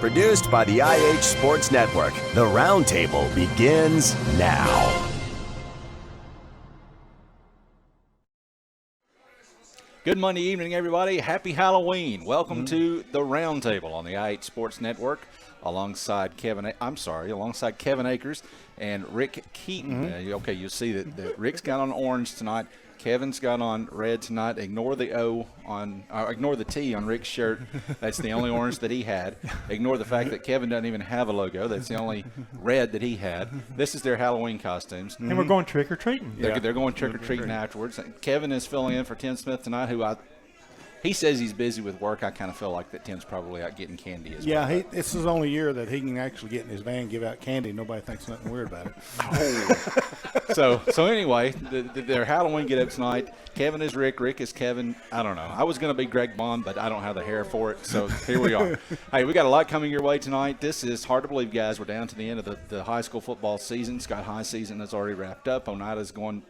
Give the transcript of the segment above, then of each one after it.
Produced by the IH Sports Network. The Roundtable begins now. Good Monday evening, everybody. Happy Halloween. Welcome to the Roundtable on the IH Sports Network alongside Kevin Akers and Rick Keaton. Okay, you'll see that Rick's got on orange tonight. Kevin's got on red tonight. Ignore the ignore the T on Rick's shirt. That's the only orange that he had. Ignore the fact that Kevin doesn't even have a logo. That's the only red that he had. This is their Halloween costumes. And we're going trick-or-treating. They're going trick-or-treating afterwards. Kevin is filling in for Tim Smith tonight, he says he's busy with work. I kind of feel like that Tim's probably out getting candy as well. Yeah, this is the only year that he can actually get in his van and give out candy. Nobody thinks nothing weird about it. So anyway, their Halloween get up tonight. Kevin is Rick. Rick is Kevin. I don't know. I was going to be Greg Bond, but I don't have the hair for it. So here we are. Hey, we got a lot coming your way tonight. This is hard to believe, guys. We're down to the end of the high school football season. Scott High season has already wrapped up. Oneida's going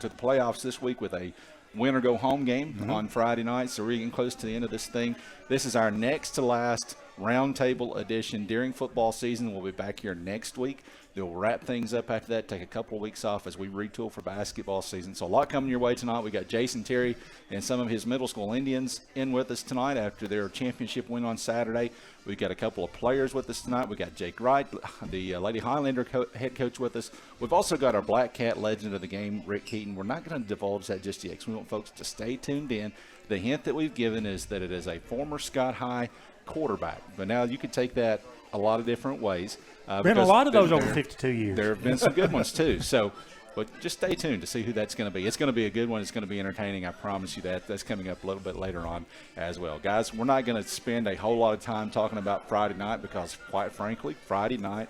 to the playoffs this week with a win or go home game on Friday night, so we're getting close to the end of this thing. This is our next to last roundtable edition during football season. We'll be back here next week. We'll wrap things up after that, take a couple of weeks off as we retool for basketball season. So a lot coming your way tonight. We got Jason Terry and some of his middle school Indians in with us tonight after their championship win on Saturday. We've got a couple of players with us tonight. We got Jake Wright, the Lady Highlander head coach, with us. We've also got our Black Cat legend of the game, Rick Keaton. We're not going to divulge that just yet because we want folks to stay tuned in. The hint that we've given is that it is a former Scott High quarterback. But now you could take that a lot of different ways. Been a lot of those over 52 years. There have been some good ones, too. So, but just stay tuned to see who that's going to be. It's going to be a good one. It's going to be entertaining. I promise you that. That's coming up a little bit later on as well. Guys, we're not going to spend a whole lot of time talking about Friday night because, quite frankly, Friday night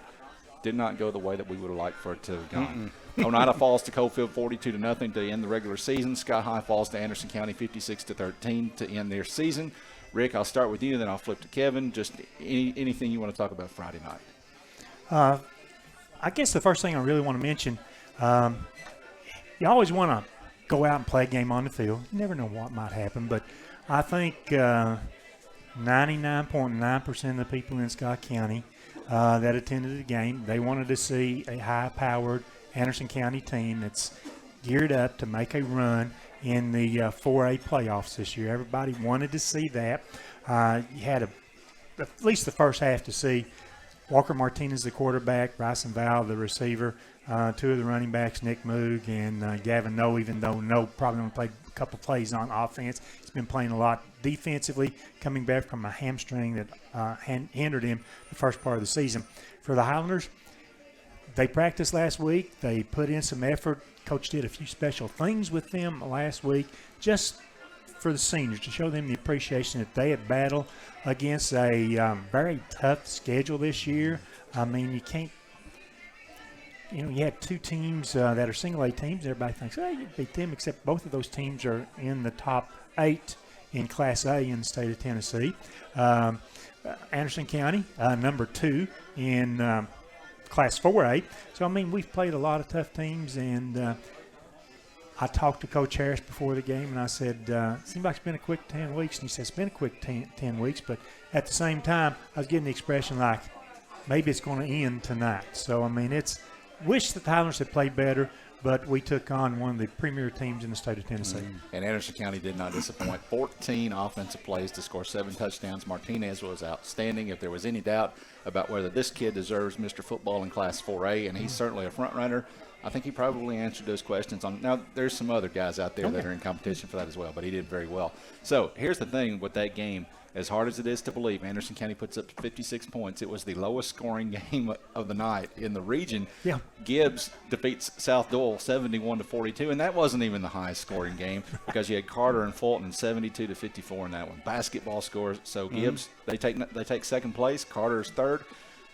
did not go the way that we would have liked for it to have gone. Oneida falls to Coalfield 42-0 to end the regular season. Scott High falls to Anderson County 56-13 to end their season. Rick, I'll start with you, then I'll flip to Kevin. Just anything you want to talk about Friday night. I guess the first thing I really want to mention, you always want to go out and play a game on the field. You never know what might happen, but I think 99.9% of the people in Scott County that attended the game, they wanted to see a high-powered Anderson County team that's geared up to make a run in the 4A playoffs this year. Everybody wanted to see that. You had at least the first half to see Walker Martinez, the quarterback, Bryson Val, the receiver, two of the running backs, Nick Moog and Gavin Noe, even though Noe probably only played a couple plays on offense. He's been playing a lot defensively, coming back from a hamstring that hindered him the first part of the season. For the Highlanders, they practiced last week. They put in some effort. Coach did a few special things with them last week just for the seniors to show them the appreciation that they had battled against a very tough schedule this year. I mean, you can't – you had two teams that are single-A teams. Everybody thinks, oh, you beat them, except both of those teams are in the top 8 in Class A in the state of Tennessee. Anderson County, number 2 in Class 4A. So, I mean, we've played a lot of tough teams, and I talked to Coach Harris before the game, and I said, seems like it's been a quick 10 weeks. And he said, it's been a quick 10 weeks, but at the same time, I was getting the expression like maybe it's going to end tonight. So, I mean, wish that the Highlanders had played better, but we took on one of the premier teams in the state of Tennessee. And Anderson County did not disappoint. 14 offensive plays to score 7 touchdowns. Martinez was outstanding. If there was any doubt about whether this kid deserves Mr. Football in Class 4A, and he's certainly a front runner, I think he probably answered those questions. Now, there's some other guys out there that are in competition for that as well, but he did very well. So here's the thing with that game. As hard as it is to believe, Anderson County puts up 56 points. It was the lowest scoring game of the night in the region. Yeah. Gibbs defeats South Doyle 71-42, and that wasn't even the highest scoring game because you had Carter and Fulton 72-54 in that one. Basketball scores. So Gibbs, they take second place. Carter is third.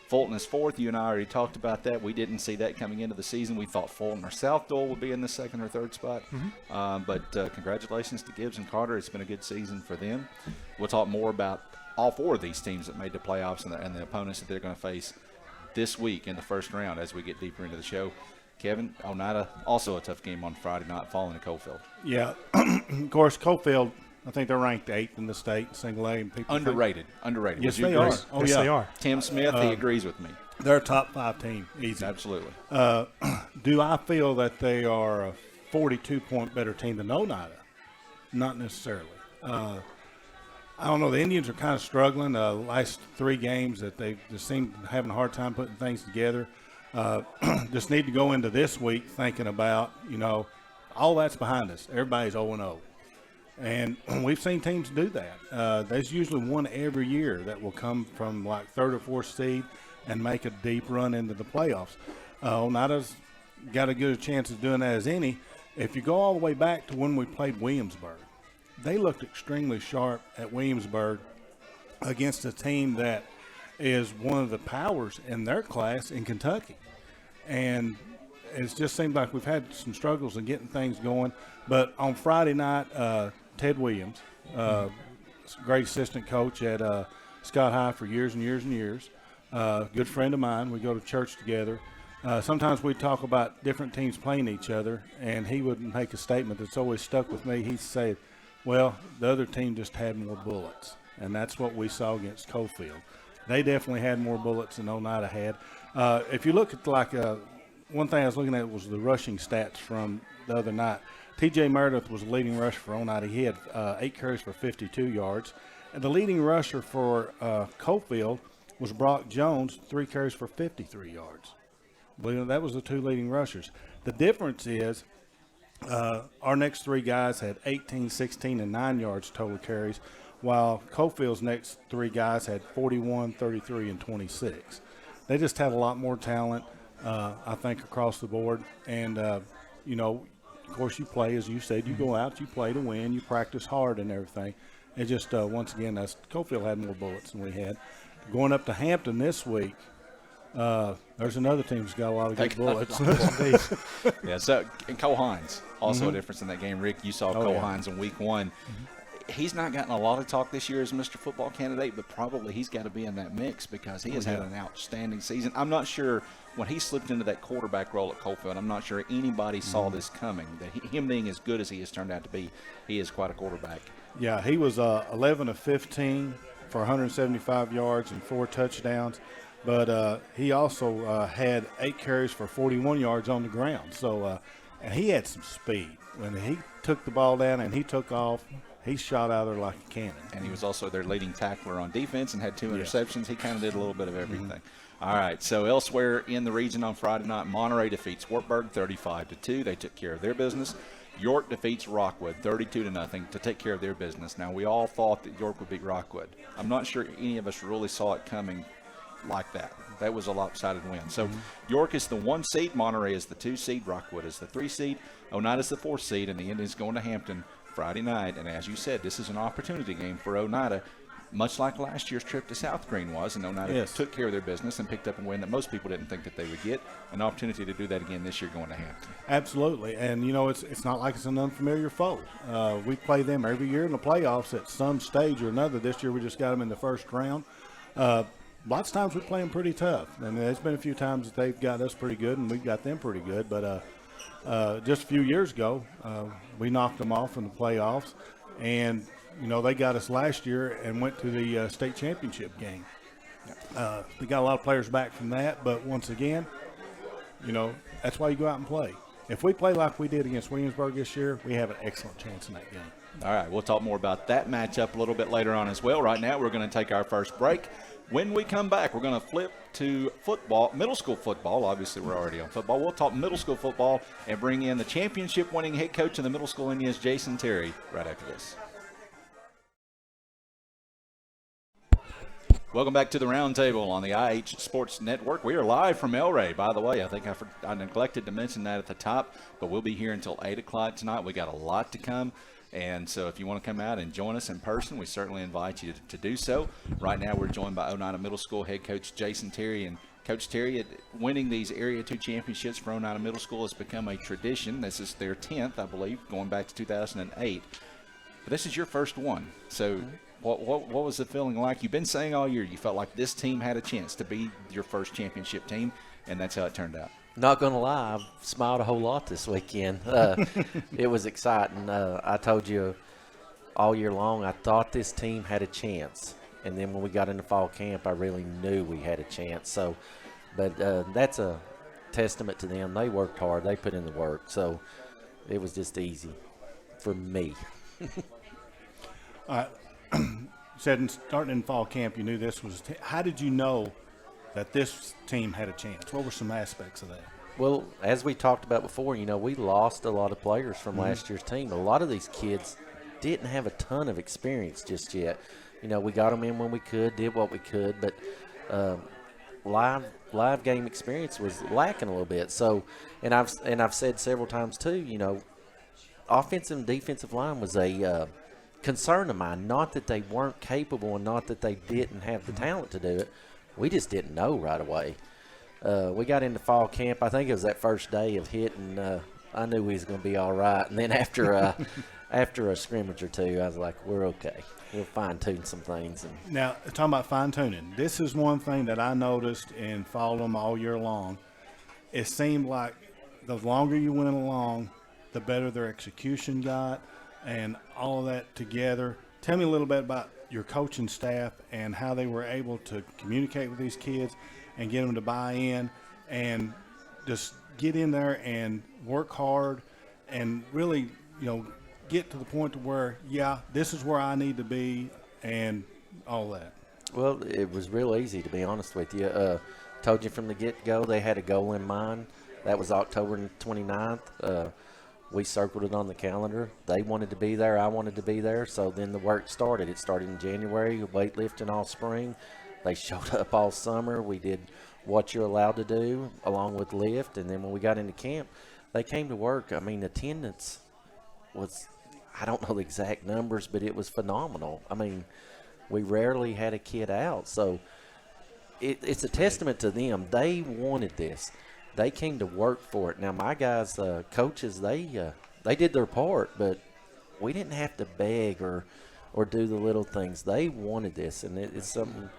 Fulton is fourth. You and I already talked about that. We didn't see that coming into the season. We thought Fulton or South Doyle would be in the second or third spot. But congratulations to Gibbs and Carter. It's been a good season for them. We'll talk more about all 4 of these teams that made the playoffs and the opponents that they're going to face this week in the first round as we get deeper into the show. Kevin, Oneida, also a tough game on Friday night, falling to Coalfield. Yeah, of course, Coalfield I think they're ranked 8th in the state, single A. And people Underrated. Yes, Would you they agree? are. Oh, Yes, yeah. they are. Tim Smith, he agrees with me. They're a top 5 team, easy. Absolutely. Do I feel that they are a 42-point better team than Oneida? Not necessarily. I don't know. The Indians are kind of struggling. Last 3 games that they just seem having a hard time putting things together. Just need to go into this week thinking about, all that's behind us. Everybody's 0-0. And we've seen teams do that. There's usually one every year that will come from like 3rd or 4th seed and make a deep run into the playoffs. Oneida's got as good a chance of doing that as any. If you go all the way back to when we played Williamsburg, they looked extremely sharp at Williamsburg against a team that is one of the powers in their class in Kentucky. And it just seems like we've had some struggles in getting things going. But on Friday night, Ted Williams, great assistant coach at Scott High for years and years and years, good friend of mine. We go to church together. Sometimes we talk about different teams playing each other, and he would make a statement that's always stuck with me. He'd say, well, the other team just had more bullets, and that's what we saw against Cofield. They definitely had more bullets than Oneida had. If you look at one thing I was looking at was the rushing stats from the other night. T.J. Meredith was the leading rusher for Oneida. He had 8 carries for 52 yards. And the leading rusher for Cofield was Brock Jones, 3 carries for 53 yards. Believe it, that was the 2 leading rushers. The difference is our next 3 guys had 18, 16, and 9 yards total carries, while Cofield's next 3 guys had 41, 33, and 26. They just have a lot more talent, I think, across the board. And, of course, you play, as you said, you go out, you play to win, you practice hard and everything. It just, once again, Cofield had more bullets than we had. Going up to Hampton this week, there's another team that's got a lot of good bullets. Yeah, so and Cole Hines, also a difference in that game. Rick, you saw Cole Hines in week 1. He's not gotten a lot of talk this year as Mr. Football candidate, but probably he's got to be in that mix because he has had an outstanding season. I'm not sure when he slipped into that quarterback role at Cofield, I'm not sure anybody saw this coming, that him being as good as he has turned out to be, he is quite a quarterback. Yeah, he was 11 of 15 for 175 yards and 4 touchdowns. But he also had 8 carries for 41 yards on the ground. So, and he had some speed. When he took the ball down and he took off, he shot out there like a cannon. And he was also their leading tackler on defense and had 2 interceptions. He kind of did a little bit of everything. All right, so elsewhere in the region on Friday night, Monterey defeats Wartburg 35-2. They took care of their business. York defeats Rockwood 32-0 to take care of their business. Now, we all thought that York would beat Rockwood. I'm not sure any of us really saw it coming like that. That was a lopsided win. So York is the 1 seed, Monterey is the 2 seed, Rockwood is the 3 seed, Oneida is the 4 seed, and the Indians going to Hampton Friday night. And as you said, this is an opportunity game for Oneida, much like last year's trip to South Green was, and Oneida took care of their business and picked up a win that most people didn't think that they would get. An opportunity to do that again this year going to Hampton. Absolutely. And, it's not like it's an unfamiliar foe. We play them every year in the playoffs at some stage or another. This year we just got them in the first round. Lots of times we play them pretty tough. And there's been a few times that they've got us pretty good and we've got them pretty good. But just a few years ago, we knocked them off in the playoffs. And, they got us last year and went to the state championship game. They got a lot of players back from that. But once again, that's why you go out and play. If we play like we did against Williamsburg this year, we have an excellent chance in that game. All right, we'll talk more about that matchup a little bit later on as well. Right now, we're going to take our first break. When we come back, we're going to flip to football, middle school football. Obviously, we're already on football. We'll talk middle school football and bring in the championship-winning head coach of the middle school Indians, Jason Terry, right after this. Welcome back to the Roundtable on the IH Sports Network. We are live from El Rey, by the way. I think I neglected to mention that at the top, but we'll be here until 8 o'clock tonight. We got a lot to come. And so if you want to come out and join us in person, we certainly invite you to do so. Right now we're joined by Oneida Middle School head coach Jason Terry. And Coach Terry, winning these Area 2 championships for Oneida Middle School has become a tradition. This is their 10th, I believe, going back to 2008. But this is your first one. So what was the feeling like? You've been saying all year you felt like this team had a chance to be your first championship team, and that's how it turned out. Not going to lie, I've smiled a whole lot this weekend. It was exciting. I told you all year long, I thought this team had a chance. And then when we got into fall camp, I really knew we had a chance. So, but that's a testament to them. They worked hard. They put in the work. So it was just easy for me. Said starting in fall camp, you knew this was. How did you know that this team had a chance? What were some aspects of that? Well, as we talked about before, we lost a lot of players from last year's team. A lot of these kids didn't have a ton of experience just yet. We got them in when we could, did what we could, but live game experience was lacking a little bit. So, and I've said several times too, offensive and defensive line was a concern of mine. Not that they weren't capable and not that they didn't have the talent to do it. We just didn't know right away. We got into fall camp. I think it was that first day of hitting. I knew we was going to be all right. And then after a scrimmage or two, I was like, we're okay. We'll fine-tune some things. Now, talking about fine-tuning, this is one thing that I noticed and followed them all year long. It seemed like the longer you went along, the better their execution got and all of that together. Tell me a little bit about your coaching staff and how they were able to communicate with these kids and get them to buy in and just get in there and work hard and really, get to the point to where, this is where I need to be and all that. Well, it was real easy, to be honest with you. Told you from the get-go they had a goal in mind. That was October 29th. We circled it on the calendar. They wanted to be there. I wanted to be there. So then the work started. It started in January, weightlifting all spring. They showed up all summer. We did what you're allowed to do along with lift. And then when we got into camp, they came to work. I mean, attendance was, I don't know the exact numbers, but it was phenomenal. I mean, we rarely had a kid out. So it's a testament to them. They wanted this. They came to work for it. Now, my guys, coaches, they did their part, but we didn't have to beg or do the little things. They wanted this, and it's something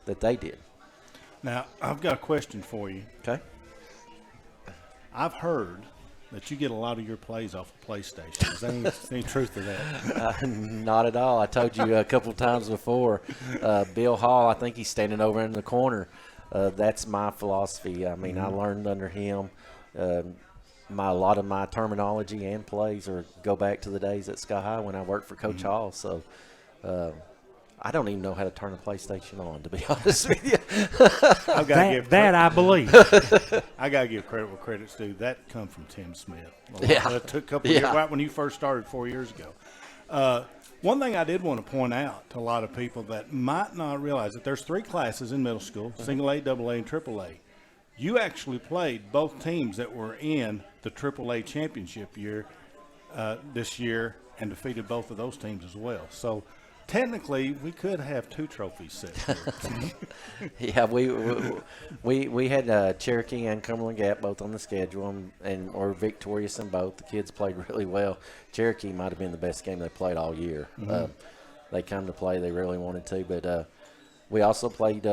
that they did. Now, I've got a question for you. Okay. I've heard that you get a lot of your plays off of PlayStation. Is there any truth to that? Not at all. I told you a couple times before. Bill Hall, I think he's standing over in the corner. That's my philosophy. I mean, I learned under him. A lot of my terminology and plays go back to the days at Sky High when I worked for Coach Hall. So I don't even know how to turn a PlayStation on, to be honest with you. I believe. I got to give credit where credit's due. That come from Tim Smith. It took a couple years, right when you first started 4 years ago. One thing I did want to point out to a lot of people that might not realize that there's 3 classes in middle school, single A, double A, and triple A. You actually played both teams that were in the triple A championship year this year and defeated both of those teams as well. So technically, we could have 2 trophies set here. Yeah, we had Cherokee and Cumberland Gap both on the schedule, and were victorious in both. The kids played really well. Cherokee might have been the best game they played all year. They come to play; they really wanted to. But we also played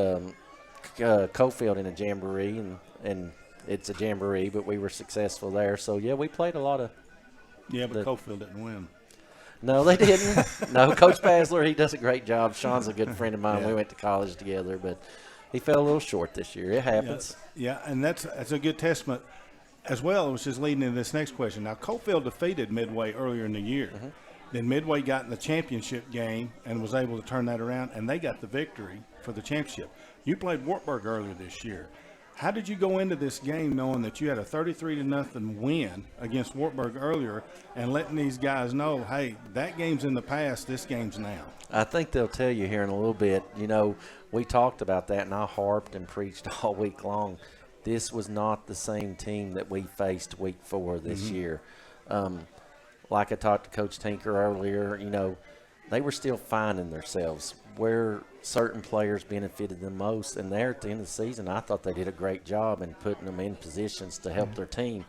Cofield in a jamboree, and it's a jamboree, but we were successful there. So yeah, we played a lot of. Yeah, but Cofield didn't win. No, they didn't. No, Coach Basler, he does a great job. Sean's a good friend of mine. We went to college together, but he fell a little short this year. It happens. Yeah, and that's a good testament as well. It was just leading into this next question. Now, Cofield defeated Midway earlier in the year. Then Midway got in the championship game and was able to turn that around, and they got the victory for the championship. You played Wartburg earlier this year. How did you go into this game knowing that you had a 33-0 win against Wartburg earlier and letting these guys know, hey, that game's in the past, this game's now? I think they'll tell you here in a little bit. We talked about that, and I harped and preached all week long. This was not the same team that we faced week 4 this year. Like I talked to Coach Tinker earlier, they were still finding themselves where certain players benefited the most. And there at the end of the season, I thought they did a great job in putting them in positions to help their team.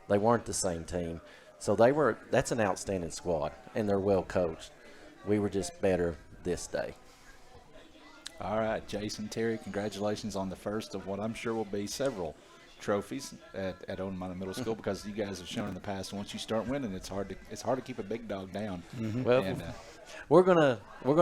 They weren't the same team. So that's an outstanding squad, and they're well coached. We were just better this day. All right, Jason, Terry, congratulations on the first of what I'm sure will be several trophies at Owen Middle School, because you guys have shown in the past once you start winning, it's hard to keep a big dog down. Well, We're gonna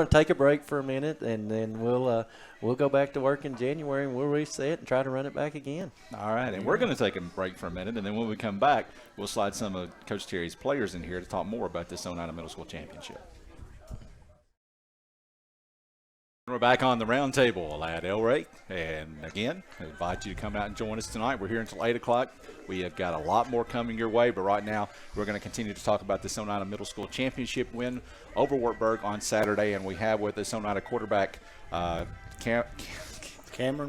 take a break for a minute, and then we'll go back to work in January, and we'll reset and try to run it back again. All right, and we're going to take a break for a minute, and then when we come back, we'll slide some of Coach Terry's players in here to talk more about this Oneida Middle School Championship. We're back on the roundtable at Elray, and again, I invite you to come out and join us tonight. We're here until 8 o'clock. We have got a lot more coming your way, but right now we're going to continue to talk about this Oneida Middle School Championship win over Wartburg on Saturday, and we have with us Oneida quarterback Cameron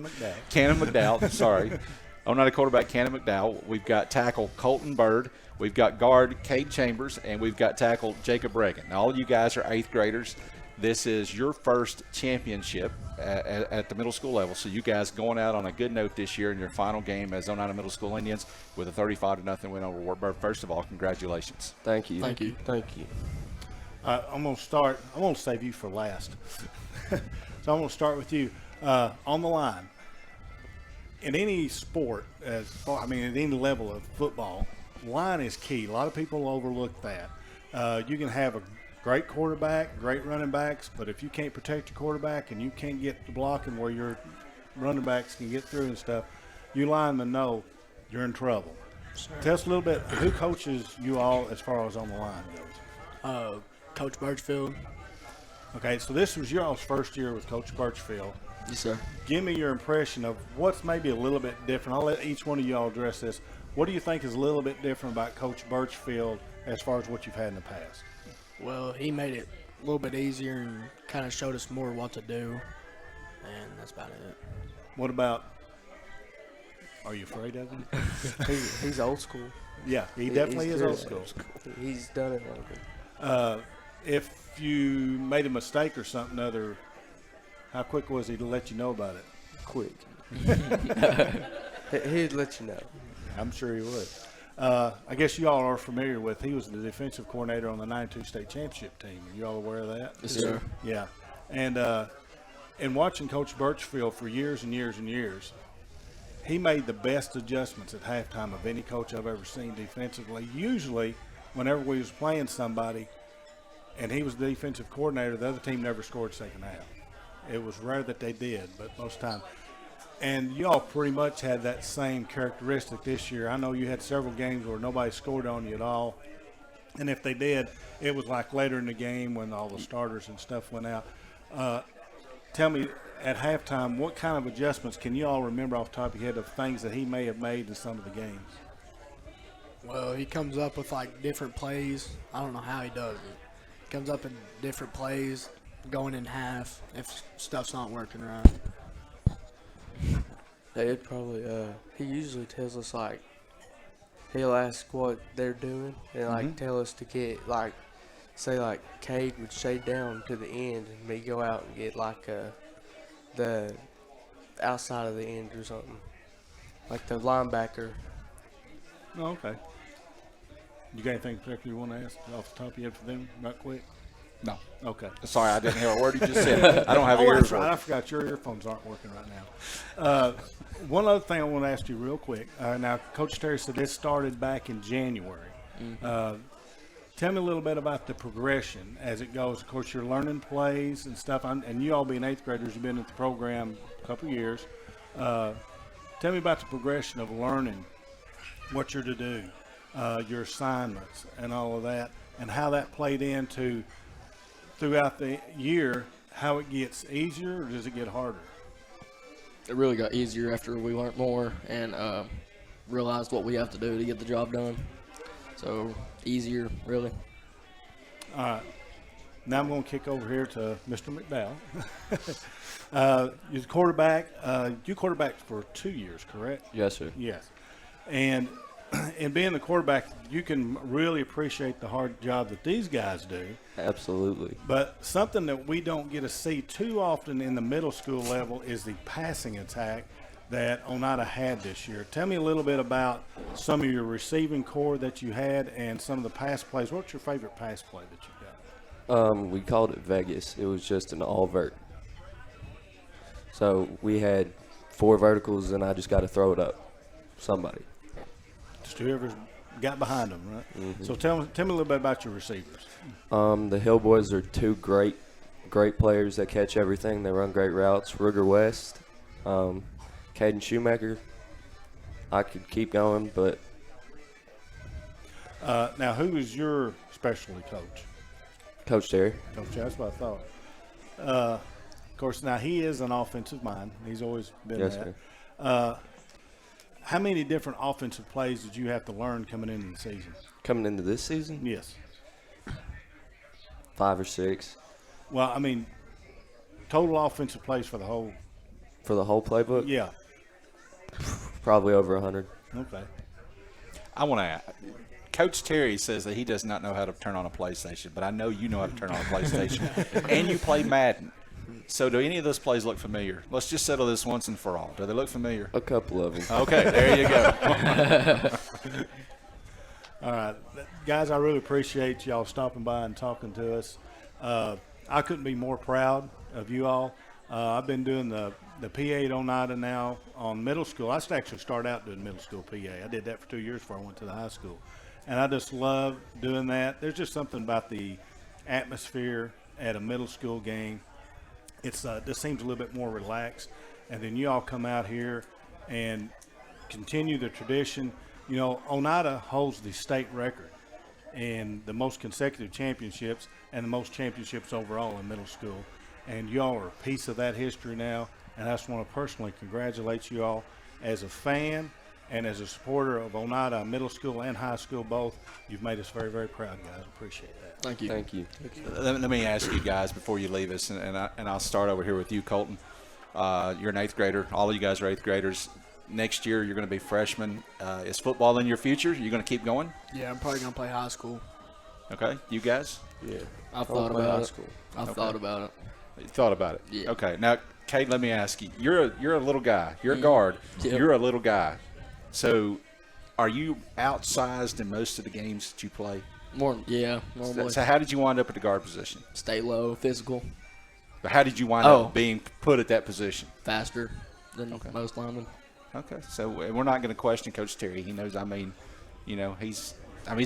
McDowell. Cannon McDowell, sorry. Oneida quarterback Cannon McDowell. We've got tackle Colton Bird. We've got guard Cade Chambers, and we've got tackle Jacob Reagan. Now, all you guys are 8th graders. This is your first championship at the middle school level, so you guys going out on a good note this year in your final game as Oneida Middle School Indians with a 35-0 win over Wartburg. First of all, congratulations. Thank you. Thank you. I'm going to save you for last. So I'm going to start with you. On the line, in any sport, at any level of football, line is key. A lot of people overlook that. You can have a great quarterback, great running backs, but if you can't protect your quarterback and you can't get the blocking where your running backs can get through and stuff, you linemen know you're in trouble. Sure. Tell us a little bit, who coaches you all as far as on the line goes? Coach Birchfield. Okay, so this was your all's first year with Coach Birchfield. Yes, sir. Give me your impression of what's maybe a little bit different. I'll let each one of you all address this. What do you think is a little bit different about Coach Birchfield as far as what you've had in the past? Well, he made it a little bit easier and kind of showed us more what to do, and that's about it. What about, are you afraid of him? He's old school. Yeah, he definitely is old school. He's done it longer. If you made a mistake or something other, how quick was he to let you know about it? Quick. He'd let you know. I'm sure he would. I guess you all are familiar with, he was the defensive coordinator on the 92 state championship team. Are you all aware of that? Yes, sir. Yeah. And watching Coach Birchfield for years and years and years, he made the best adjustments at halftime of any coach I've ever seen defensively. Usually, whenever we was playing somebody and he was the defensive coordinator, the other team never scored second half. It was rare that they did, but most of the time. And you all pretty much had that same characteristic this year. I know you had several games where nobody scored on you at all. And if they did, it was like later in the game when all the starters and stuff went out. Tell me, at halftime, what kind of adjustments can you all remember off the top of your head of things that he may have made in some of the games? Well, he comes up with, like, different plays. I don't know how he does it. He comes up in different plays, going in half if stuff's not working right. They'd probably, he usually tells us, like, he'll ask what they're doing and, like, tell us to get, like, say, like, Cade would shade down to the end and me go out and get, like, the outside of the end or something. Like the linebacker. Oh, okay. You got anything particular you want to ask off the top of your head for them, not quick? No. Okay. Sorry, I didn't hear a word you just said. I don't have ears. That's right. I forgot your earphones aren't working right now. One other thing I want to ask you real quick. Now, Coach Terry said this started back in January. Tell me a little bit about the progression as it goes. Of course, you're learning plays and stuff, and you all being 8th graders, you've been at the program a couple of years. Tell me about the progression of learning what you're to do, your assignments and all of that, and how that played into throughout the year, how it gets easier or does it get harder? It really got easier after we learned more and realized what we have to do to get the job done. So easier, really. All right. Now I'm going to kick over here to Mr. McDowell. You're the quarterback. You quarterbacked for 2 years, correct? Yes, sir. Yes. And in being the quarterback, you can really appreciate the hard job that these guys do. Absolutely. But something that we don't get to see too often in the middle school level is the passing attack that Oneida had this year. Tell me a little bit about some of your receiving core that you had and some of the pass plays. What's your favorite pass play that you got? We called it Vegas. It was just an all vert. So we had 4 verticals, and I just got to throw it up somebody. Just whoever's got behind them, right? Mm-hmm. So tell me a little bit about your receivers. The Hill Boys are two great players that catch everything. They run great routes. Ruger West, Caden Shoemaker. I could keep going, but now who is your specialty coach? Coach Terry. Coach Terry, that's what I thought. Of course, now he is an offensive mind. He's always been Yes, that. sir. How many different offensive plays did you have to learn coming into the season? Coming into this season? Yes. 5 or 6. Well, I mean, total offensive plays for the whole. For the whole playbook? Yeah. Probably over 100. Okay. I want to Coach Terry says that he does not know how to turn on a PlayStation, but I know you know how to turn on a PlayStation. And you play Madden. So do any of those plays look familiar? Let's just settle this once and for all. Do they look familiar? A couple of them. Okay, there you go. All right. Guys, I really appreciate y'all stopping by and talking to us. I couldn't be more proud of you all. I've been doing the PA at Oneida now on middle school. I actually started out doing middle school PA. I did that for 2 years before I went to the high school. And I just love doing that. There's just something about the atmosphere at a middle school game. It's just seems a little bit more relaxed. And then you all come out here and continue the tradition. You know, Oneida holds the state record and the most consecutive championships and the most championships overall in middle school. And you all are a piece of that history now. And I just want to personally congratulate you all as a fan and as a supporter of Oneida middle school and high school both. You've made us very, very proud, guys. Appreciate that. Thank you. Thank you. Let me ask you guys before you leave us, and I'll start over here with you, Colton. You're an 8th grader. All of you guys are 8th graders. Next year, you're going to be freshmen. Is football in your future? You're going to keep going? Yeah, I'm probably going to play high school. Okay. You guys? Yeah. I've thought about it. School. I've thought about it. You thought about it? Yeah. Okay. Now, Kate, let me ask you. You're a little guy. You're a guard. Yep. You're a little guy. So are you outsized in most of the games that you play? Normally. So how did you wind up at the guard position? Stay low, physical, But how did you wind up being put at that position? faster than most linemen. Okay, so we're not going to question Coach Terry. He knows. He's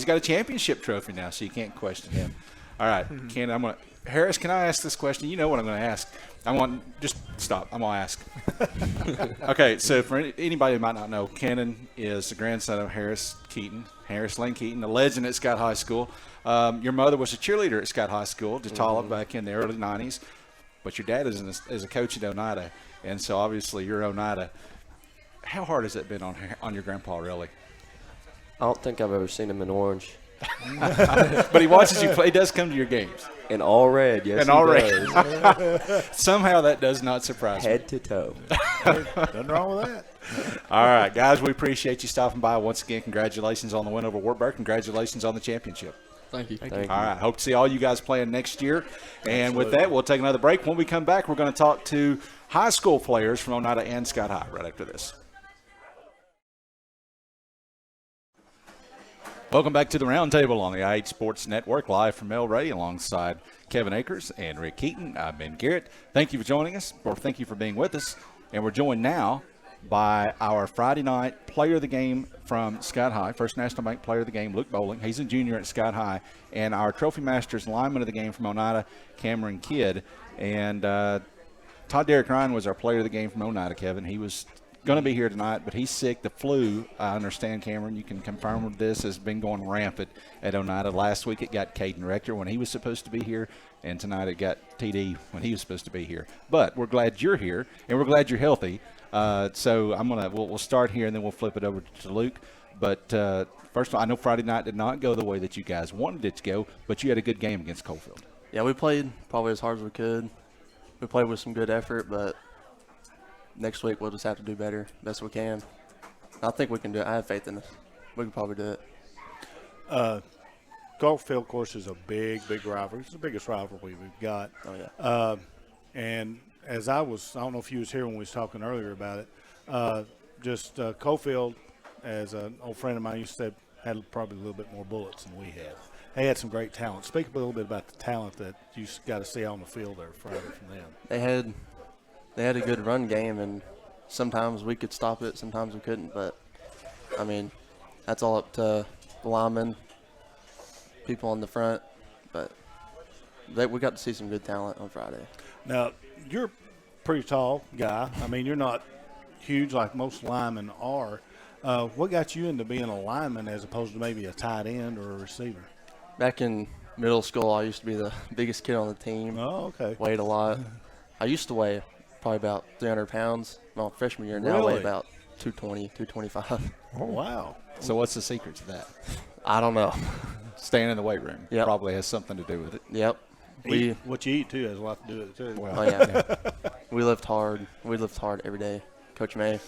got a championship trophy now, so you can't question him. All right, Ken, Harris, can I ask this question? You know what I'm going to ask. Just stop. I'm going to ask. Okay, so for anybody who might not know, Cannon is the grandson of Harris Lane Keaton, a legend at Scott High School. Your mother was a cheerleader at Scott High School, DeTala, back in the early 90s. But your dad is a coach at Oneida, and so obviously you're Oneida. How hard has it been on your grandpa, really? I don't think I've ever seen him in orange. But he watches you play. He does come to your games. In all red, yes, And he all does. Somehow that does not surprise me. Head to toe. Nothing wrong with that. All right, guys, we appreciate you stopping by. Once again, congratulations on the win over Wartburg. Congratulations on the championship. Thank you. Thank you. All right, hope to see all you guys playing next year. And with that, we'll take another break. When we come back, we're going to talk to high school players from Oneida and Scott High right after this. Welcome back to the Roundtable on the IH Sports Network, live from El Rey, alongside Kevin Akers and Rick Keaton. I'm Ben Garrett. Thank you for joining us, or thank you for being with us. And we're joined now by our Friday night player of the game from Scott High, First National Bank player of the game, Luke Bowling. He's a junior at Scott High. And our Trophy Masters lineman of the game from Oneida, Cameron Kidd. And Todd Derrick Ryan was our player of the game from Oneida, Kevin. He was going to be here tonight, but he's sick. The flu, I understand, Cameron, you can confirm with this, has been going rampant at Oneida. Last week it got Caden Rector when he was supposed to be here, and tonight it got TD when he was supposed to be here. But we're glad you're here, and we're glad you're healthy. So we'll start here, and then we'll flip it over to Luke. But first of all, I know Friday night did not go the way that you guys wanted it to go, but you had a good game against Coalfield. Yeah, we played probably as hard as we could. We played with some good effort, but next week we'll just have to do better, best we can. I think we can do it. I have faith in us. We can probably do it. Coalfield, of course, is a big rivalry. It's the biggest rivalry we've got. Oh, yeah. And as I don't know if you was here when we was talking earlier about it, Coalfield, as an old friend of mine used to say, had probably a little bit more bullets than we had. They had some great talent. Speak a little bit about the talent that you got to see on the field there Friday from them. They had a good run game, and sometimes we could stop it, sometimes we couldn't. But, I mean, that's all up to the linemen, people on the front, but we got to see some good talent on Friday. Now, you're a pretty tall guy. I mean, you're not huge like most linemen are. What got you into being a lineman as opposed to maybe a tight end or a receiver? Back in middle school, I used to be the biggest kid on the team. Oh, okay. Weighed a lot. I used to weigh probably about 300 pounds my freshman year. Now I weigh about 220, 225. Oh, wow. So what's the secret to that? I don't know. Staying in the weight room Yep. probably has something to do with it. Yep. What you eat, too, has a lot to do with it, too. Well, Oh, yeah. We lift hard. We lift hard every day. Coach May,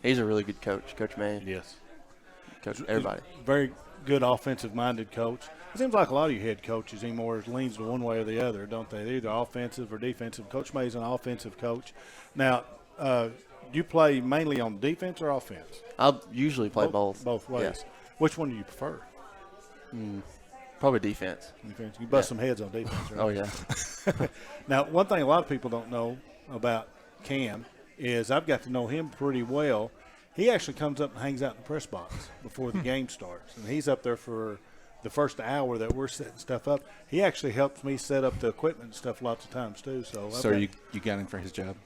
he's a really good coach. Coach May. Yes. Coach everybody. Very good offensive-minded coach. It seems like a lot of you head coaches anymore leans to one way or the other, don't they? They're either offensive or defensive. Coach May's an offensive coach. Now, do you play mainly on defense or offense? I usually play both. Both ways. Yeah. Which one do you prefer? Probably defense. Defense. You bust some heads on defense, right? Oh, yeah. Now, one thing a lot of people don't know about Cam is I've got to know him pretty well. He actually comes up and hangs out in the press box before the game starts, and he's up there for the first hour that we're setting stuff up. He actually helps me set up the equipment and stuff lots of times too. So you got him for his job?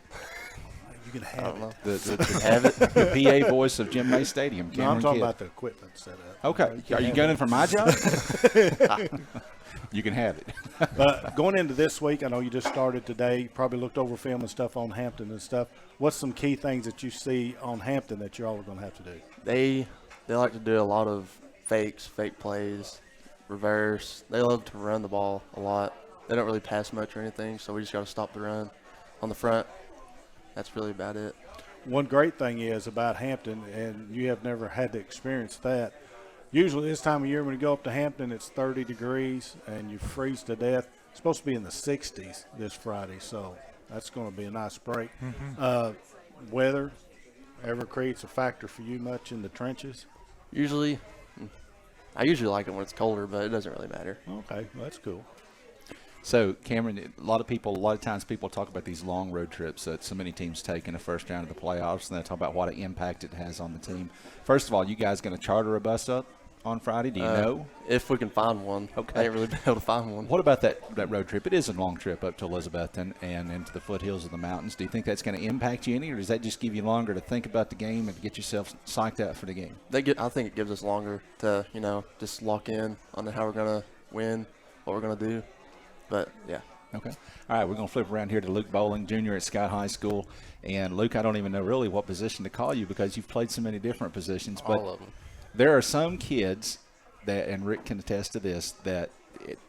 You can I have don't know. The Have it. the PA voice of Jim May Stadium. No, I'm Cameron talking Kidd. about the equipment set up. Okay. Are you gunning for my job? You can have it. Going into this week, I know you just started today. You probably looked over film and stuff on Hampton and stuff. What's some key things that you see on Hampton that you're all going to have to do? They like to do a lot of fake plays, reverse. They love to run the ball a lot. They don't really pass much or anything, so we just got to stop the run on the front. That's really about it. One great thing is about Hampton, and you have never had to experience that, usually this time of year when you go up to Hampton, it's 30 degrees and you freeze to death. It's supposed to be in the 60s this Friday, so that's going to be a nice break. Weather ever creates a factor for you much in the trenches? I usually like it when it's colder, but it doesn't really matter. Okay, well, that's cool. So, Cameron, a lot of times people talk about these long road trips that so many teams take in the first round of the playoffs, and they talk about what an impact it has on the team. First of all, you guys going to charter a bus up on Friday? Do you know? If we can find one. Okay. I ain't really been able to find one. What about that road trip? It is a long trip up to Elizabethton and into the foothills of the mountains. Do you think that's going to impact you any, or does that just give you longer to think about the game and get yourself psyched out for the game? I think it gives us longer to, just lock in on how we're going to win, what we're going to do. But, yeah. Okay. All right, we're going to flip around here to Luke Bowling, Jr. at Scott High School. And, Luke, I don't even know really what position to call you because you've played so many different positions. But All of them. there are some kids that, and Rick can attest to this, that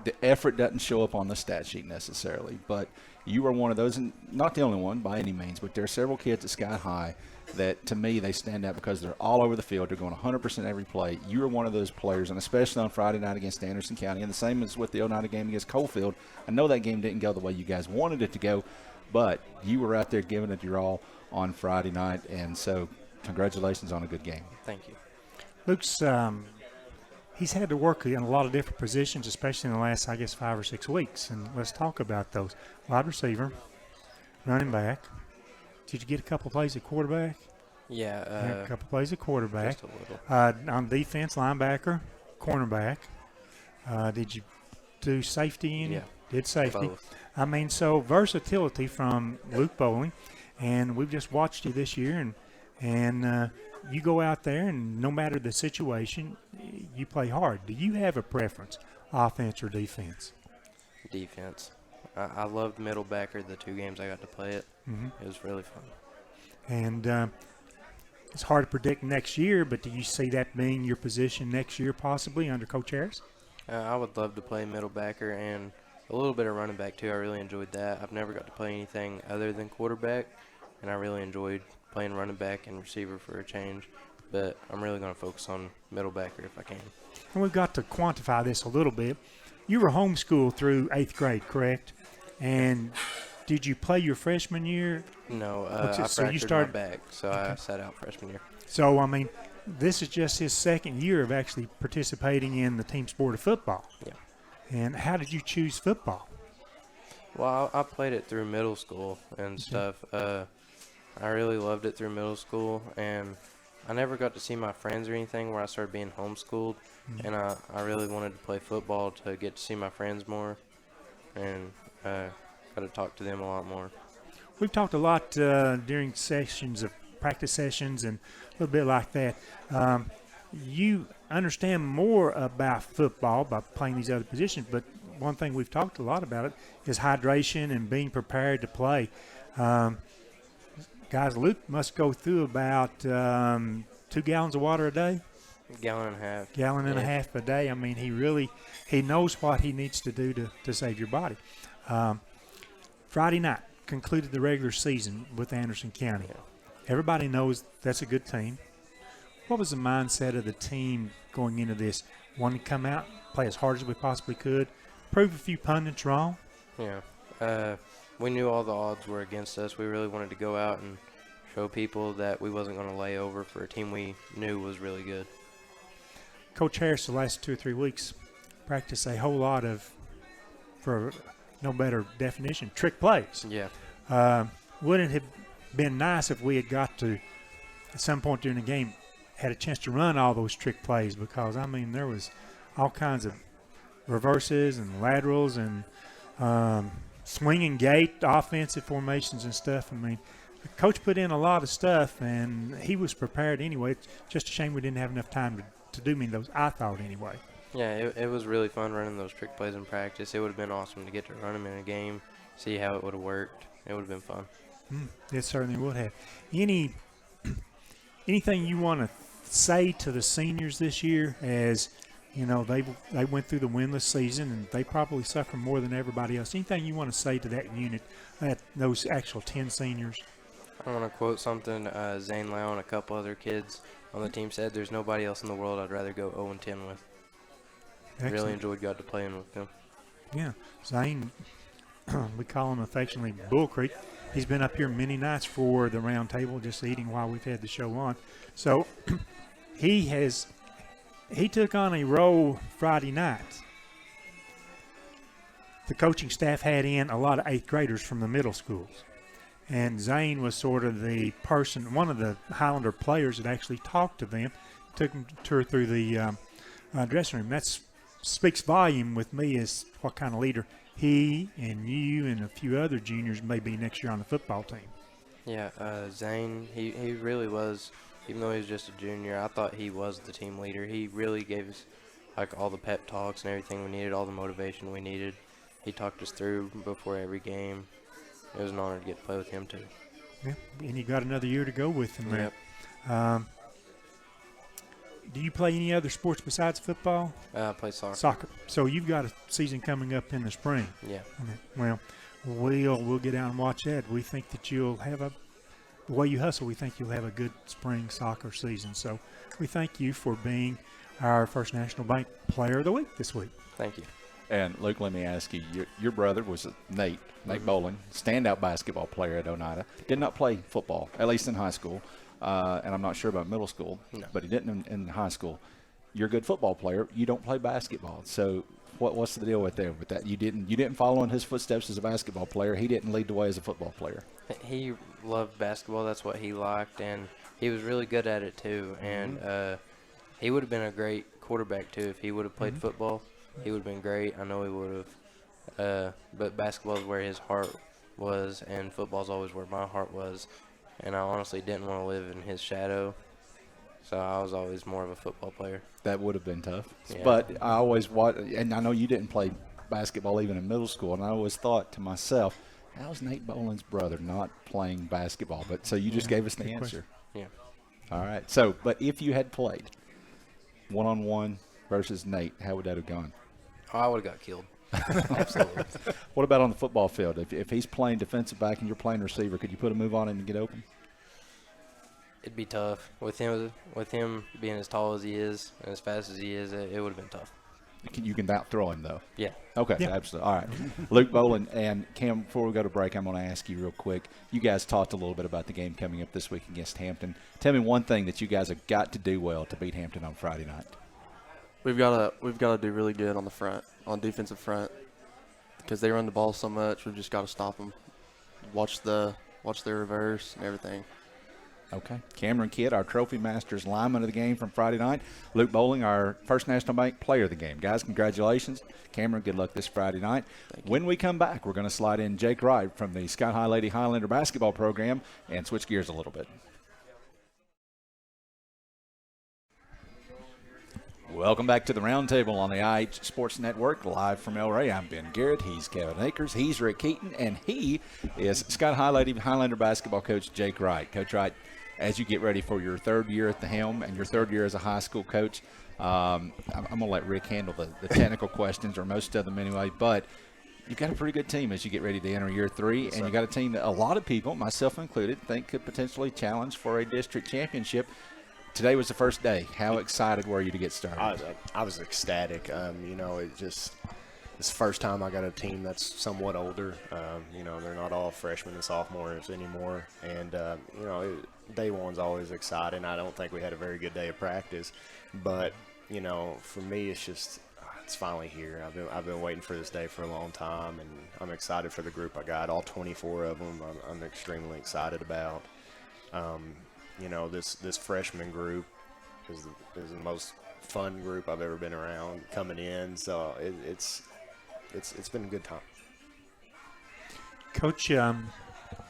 the effort doesn't show up on the stat sheet necessarily. But you are one of those, and not the only one by any means, but there are several kids at Scott High that, to me, they stand out because they're all over the field. They're going 100% every play. You are one of those players, and especially on Friday night against Anderson County, and the same as with the Oneida game against Coalfield. I know that game didn't go the way you guys wanted it to go, but you were out there giving it your all on Friday night, and so congratulations on a good game. Thank you. Luke's he's had to work in a lot of different positions, especially in the last, 5 or 6 weeks. And let's talk about those. Wide receiver, running back. Did you get a couple plays at quarterback? Yeah. A couple plays at quarterback. Just a little. On defense, linebacker, cornerback. Did you do safety? Yeah. Did safety. Both. So versatility from Luke Bowling. And we've just watched you this year, and you go out there, and no matter the situation, you play hard. Do you have a preference, offense or defense? Defense. I loved middle backer the 2 games I got to play it. It was really fun. And it's hard to predict next year, but do you see that being your position next year possibly under Coach Harris? I would love to play middle backer and a little bit of running back too. I really enjoyed that. I've never got to play anything other than quarterback, and I really enjoyed playing running back and receiver for a change. But I'm really going to focus on middle backer if I can. And we've got to quantify this a little bit. You were homeschooled through 8th grade, correct? And did you play your freshman year? No, Okay, I so you fractured started- my back, so Okay. I sat out freshman year. So, this is just his second year of actually participating in the team sport of football. Yeah. And how did you choose football? Well, I played it through middle school and stuff. I really loved it through middle school, and I never got to see my friends or anything where I started being homeschooled, and I really wanted to play football to get to see my friends more, and got to talk to them a lot more. We've talked a lot during practice sessions and a little bit like that. You understand more about football by playing these other positions, but one thing we've talked a lot about it is hydration and being prepared to play. Guys, Luke must go through about 2 gallons of water a day. Gallon and a half. Gallon and a half a day. I mean, he knows what he needs to do to save your body. Friday night concluded the regular season with Anderson County. Yeah. Everybody knows that's a good team. What was the mindset of the team going into this? Wanting to come out, play as hard as we possibly could, prove a few pundits wrong? Yeah. We knew all the odds were against us. We really wanted to go out and show people that we wasn't going to lay over for a team we knew was really good. Coach Harris, the last 2 or 3 weeks, practiced a whole lot of, for no better definition, trick plays. Yeah. Wouldn't it have been nice if we had got to, at some point during the game, had a chance to run all those trick plays? Because, I mean, there was all kinds of reverses and laterals and swinging gate, offensive formations and stuff. I mean, the coach put in a lot of stuff, and he was prepared anyway. It's just a shame we didn't have enough time to do many of those, I thought, anyway. Yeah, it was really fun running those trick plays in practice. It would have been awesome to get to run them in a game, see how it would have worked. It would have been fun. It certainly would have. Anything you want to say to the seniors this year, as you know, they went through the winless season and they probably suffer more than everybody else. Anything you want to say to that unit, those actual 10 seniors? I want to quote something Zane Lau and a couple other kids on the team said. There's nobody else in the world I'd rather go 0-10 with. Excellent. Really enjoyed got to playing with him. Yeah, Zane, we call him affectionately Bull Creek. He's been up here many nights for the round table, just eating while we've had the show on. So he took on a role Friday night. The coaching staff had in a lot of 8th graders from the middle schools. And Zane was sort of the person, one of the Highlander players that actually talked to them, took them through the dressing room. That speaks volume with me as what kind of leader he and you and a few other juniors may be next year on the football team. Yeah, Zane, he really was. Even though he was just a junior, I thought he was the team leader. He really gave us like all the pep talks and everything we needed, all the motivation we needed. He talked us through before every game. It was an honor to get to play with him too. Yeah, and you got another year to go with him there. Yep. Do you play any other sports besides football? I play soccer. Soccer. So you've got a season coming up in the spring. Yeah. Well, we'll get out and watch that. We think that you'll have the way you hustle, we think you'll have a good spring soccer season. So we thank you for being our First National Bank Player of the Week this week. Thank you. And Luke, let me ask you, your brother was Nate Bowling, standout basketball player at Oneida. Did not play football, at least in high school. And I'm not sure about middle school, but he didn't in high school. You're a good football player. You don't play basketball. So what's the deal with that? You didn't follow in his footsteps as a basketball player. He didn't lead the way as a football player. He loved basketball. That's what he liked, and he was really good at it too. And he would have been a great quarterback too if he would have played football. He would have been great. I know he would have. But basketball is where his heart was, and football is always where my heart was. And I honestly didn't want to live in his shadow, so I was always more of a football player. That would have been tough. Yeah. But I always watched, and I know you didn't play basketball even in middle school, and I always thought to myself, how's Nate Bowling's brother not playing basketball? But so you just gave us the answer. Yeah. All right. So, but if you had played one-on-one versus Nate, how would that have gone? Oh, I would have got killed. Absolutely. What about on the football field? If he's playing defensive back and you're playing receiver, could you put a move on him and get open? It'd be tough. With him being as tall as he is and as fast as he is, it would have been tough. You can out-throw him, though. Yeah. Okay, Yeah. Absolutely. All right. Luke Bowling and Cam, before we go to break, I'm going to ask you real quick. You guys talked a little bit about the game coming up this week against Hampton. Tell me one thing that you guys have got to do well to beat Hampton on Friday night. We've got to do really good on the front, on defensive front, because they run the ball so much. We've just got to stop them. Watch their reverse and everything. Okay. Cameron Kidd, our Trophy Masters lineman of the game from Friday night. Luke Bowling, our First National Bank player of the game. Guys, congratulations. Cameron, good luck this Friday night. When we come back, we're going to slide in Jake Wright from the Sky High Lady Highlander basketball program and switch gears a little bit. Welcome back to the Roundtable on the IH Sports Network, live from El Rey. I'm Ben Garrett. He's Kevin Akers. He's Rick Keaton, and he is Scott High Lady Highlander basketball coach Jake Wright. Coach Wright, as you get ready for your third year at the helm and your third year as a high school coach, I'm going to let Rick handle the technical questions, or most of them anyway, but you've got a pretty good team as you get ready to enter year three, and you got a team that a lot of people, myself included, think could potentially challenge for a district championship. Today was the first day. How excited were you to get started? I was ecstatic. It's the first time I got a team that's somewhat older. They're not all freshmen and sophomores anymore. And, day one's always exciting. I don't think we had a very good day of practice. But, for me, it's finally here. I've been waiting for this day for a long time, and I'm excited for the group I got. All 24 of them I'm extremely excited about. This freshman group is the most fun group I've ever been around coming in. So it's been a good time. Coach,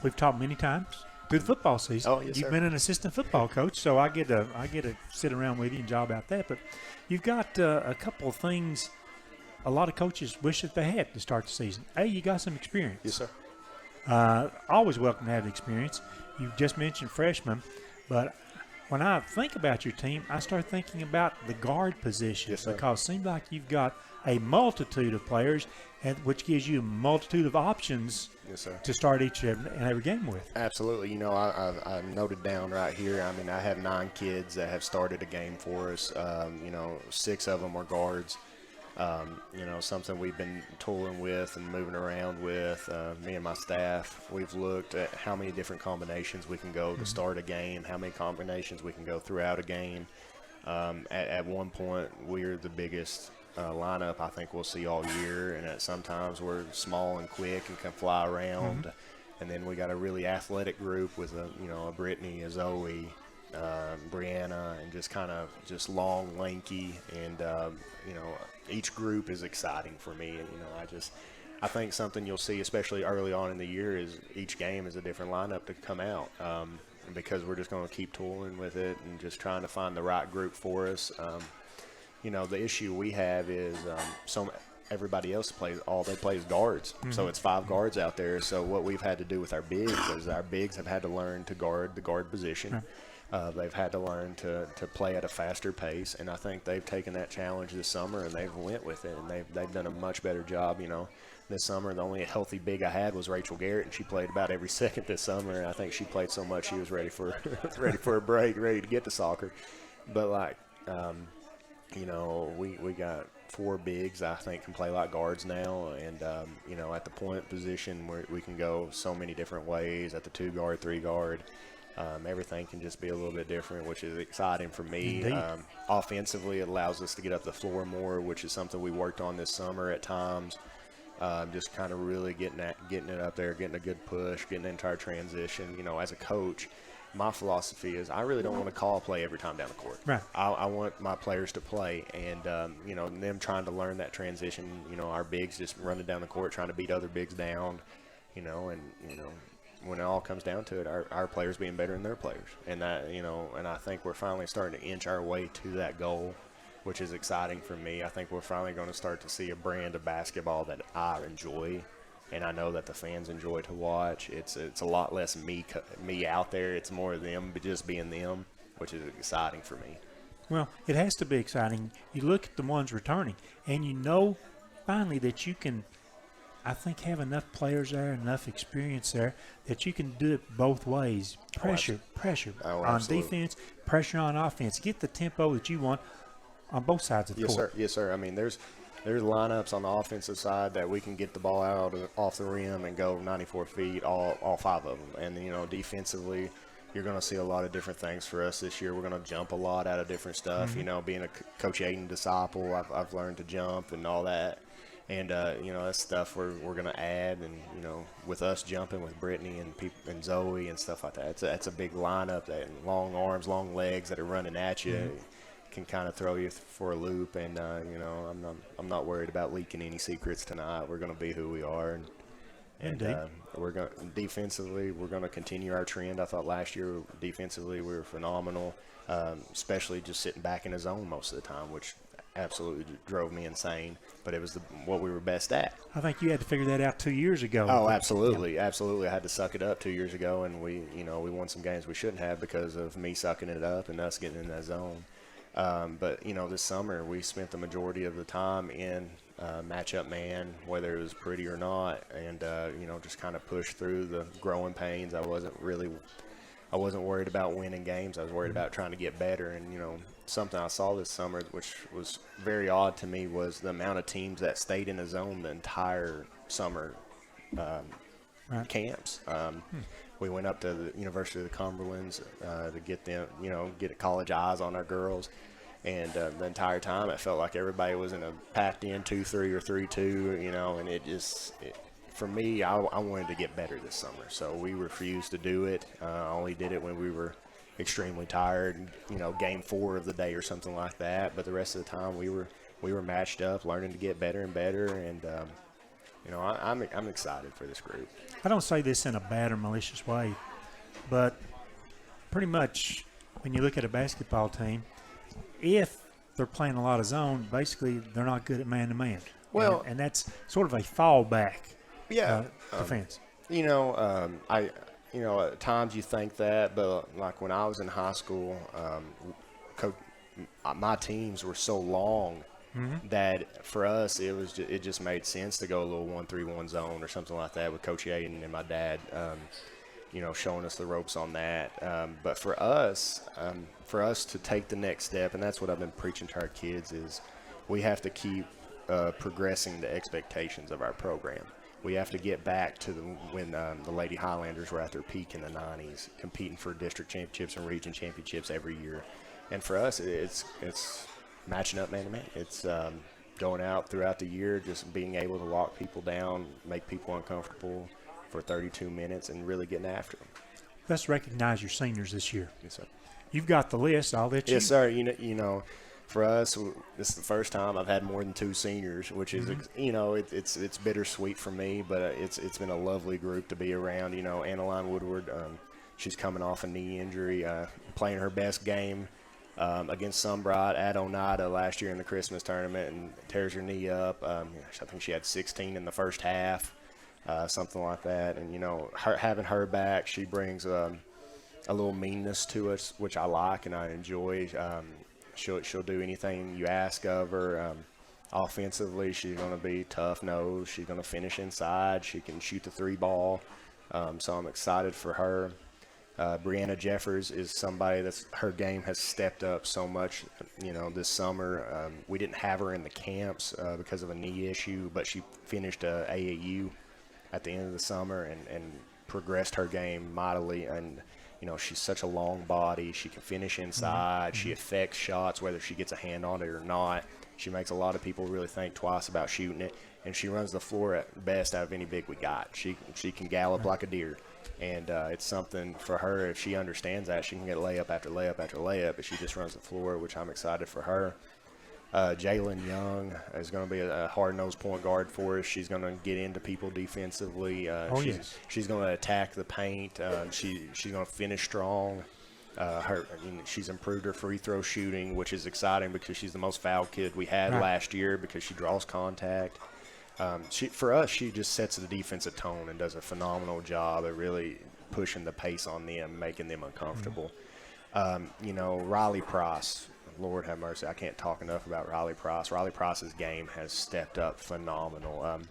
we've talked many times through the football season. Oh, yes, You've sir. been an assistant football coach, so I get to sit around with you and job about that. But you've got a couple of things a lot of coaches wish that they had to start the season. A, you got some experience. Yes, sir. Always welcome to have the experience. You just mentioned freshmen, but when I think about your team, I start thinking about the guard position. Yes, sir. Because it seems like you've got a multitude of players, which gives you a multitude of options. Yes, sir. To start each and every game with. Absolutely. I noted down right here. I have 9 kids that have started a game for us. 6 of them are guards. Something we've been tooling with and moving around with. Me and my staff, we've looked at how many different combinations we can go to start a game, how many combinations we can go throughout a game. At one point, we're the biggest lineup I think we'll see all year, and sometimes we're small and quick and can fly around. And then we got a really athletic group with a Brittany, a Zoe, Brianna, and just long, lanky, and each group is exciting for me. And I think something you'll see, especially early on in the year, is each game is a different lineup to come out, because we're just going to keep tooling with it and just trying to find the right group for us. The issue we have is everybody else plays guards. So it's 5 guards out there. So what we've had to do with our bigs is our bigs have had to learn to guard the guard position. They've had to learn to play at a faster pace, and I think they've taken that challenge this summer and they've went with it, and they've done a much better job. This summer the only healthy big I had was Rachel Garrett, and she played about every second this summer, and I think she played so much she was ready for a break, ready to get to soccer. But we got 4 bigs I think can play like guards now, and at the point position where we can go so many different ways. At the 2 guard, 3 guard, everything can just be a little bit different, which is exciting for me. Offensively, it allows us to get up the floor more, which is something we worked on this summer at times. Just kind of really getting it up there, getting a good push, getting into our transition. As a coach, my philosophy is I really don't want to call a play every time down the court. Right. I want my players to play, and them trying to learn that transition. Our bigs just running down the court, trying to beat other bigs down. When it all comes down to it, our players being better than their players, and that and I think we're finally starting to inch our way to that goal, which is exciting for me. I think we're finally going to start to see a brand of basketball that I enjoy, and I know that the fans enjoy to watch. It's a lot less me out there. It's more of them just being them, which is exciting for me. Well, it has to be exciting. You look at the ones returning, and finally that you can, I think, have enough players there, enough experience there, that you can do it both ways. Pressure on defense, pressure on offense. Get the tempo that you want on both sides of the court. Yes, sir. There's lineups on the offensive side that we can get the ball out off the rim and go 94 feet, all 5 of them. And, defensively, you're going to see a lot of different things for us this year. We're going to jump a lot out of different stuff. Being a Coach Aiden disciple, I've learned to jump and all that. And, that's stuff we're going to add. And, with us jumping with Brittany and Zoe and stuff like that, that's a big lineup, that long arms, long legs that are running at you. Can kind of throw you for a loop. And, I'm not worried about leaking any secrets tonight. We're going to be who we are. And we're going defensively, we're going to continue our trend. I thought last year defensively we were phenomenal, especially just sitting back in the zone most of the time, which absolutely drove me insane. But it was what we were best at. I think you had to figure that out 2 years ago. Oh, absolutely, absolutely. I had to suck it up 2 years ago, and we won some games we shouldn't have because of me sucking it up and us getting in that zone. But this summer we spent the majority of the time in matchup man, whether it was pretty or not, and just kind of push through the growing pains. I wasn't worried about winning games. I was worried about trying to get better. And something I saw this summer, which was very odd to me, was the amount of teams that stayed in the zone the entire summer camps. We went up to the University of the Cumberlands to get them, get college eyes on our girls. And the entire time it felt like everybody was in a packed in 2-3 or 3-2, and for me, I wanted to get better this summer. So we refused to do it. I only did it when we were extremely tired, game 4 of the day or something like that. But the rest of the time we were matched up, learning to get better and better. And, I'm excited for this group. I don't say this in a bad or malicious way, but pretty much when you look at a basketball team, if they're playing a lot of zone, basically they're not good at man-to-man. Well, and that's sort of a fallback defense. At times you think that, but like when I was in high school, my teams were so long that for us it just made sense to go a little 1-3-1 zone or something like that with Coach Aiden and my dad. Showing us the ropes on that. But for us to take the next step, and that's what I've been preaching to our kids, is we have to keep progressing the expectations of our program. We have to get back to when the Lady Highlanders were at their peak in the 90s, competing for district championships and region championships every year. And for us, it's matching up man-to-man. It's going out throughout the year, just being able to lock people down, make people uncomfortable for 32 minutes and really getting after them. Let's recognize your seniors this year. Yes, sir. You've got the list. I'll let you. Yes, sir. For us, this is the first time I've had more than 2 seniors, which is, it's bittersweet for me, but it's been a lovely group to be around. Annaline Woodward, she's coming off a knee injury, playing her best game against Sunbright at Oneida last year in the Christmas tournament, and tears her knee up. I think she had 16 in the first half. Something like that. And, having her back, she brings a little meanness to us, which I like and I enjoy. She'll do anything you ask of her. Offensively, she's going to be tough-nosed. She's going to finish inside. She can shoot the 3 ball. So I'm excited for her. Brianna Jeffers is somebody that's her game has stepped up so much, this summer. We didn't have her in the camps because of a knee issue, but she finished AAU at the end of the summer and progressed her game mightily. And, she's such a long body. She can finish inside. She affects shots, whether she gets a hand on it or not. She makes a lot of people really think twice about shooting it. And she runs the floor at best out of any big we got. She can gallop like a deer. And it's something for her. If she understands that, she can get layup after layup after layup. But she just runs the floor, which I'm excited for her. Jalen Young is going to be a hard-nosed point guard for us. She's going to get into people defensively. She's going to attack the paint. She's going to finish strong. She's improved her free throw shooting, which is exciting because she's the most foul kid we had last year because she draws contact. For us, she just sets the defensive tone and does a phenomenal job at really pushing the pace on them, making them uncomfortable. Riley Price. Lord have mercy, I can't talk enough about Riley Price. Riley Price's game has stepped up phenomenal.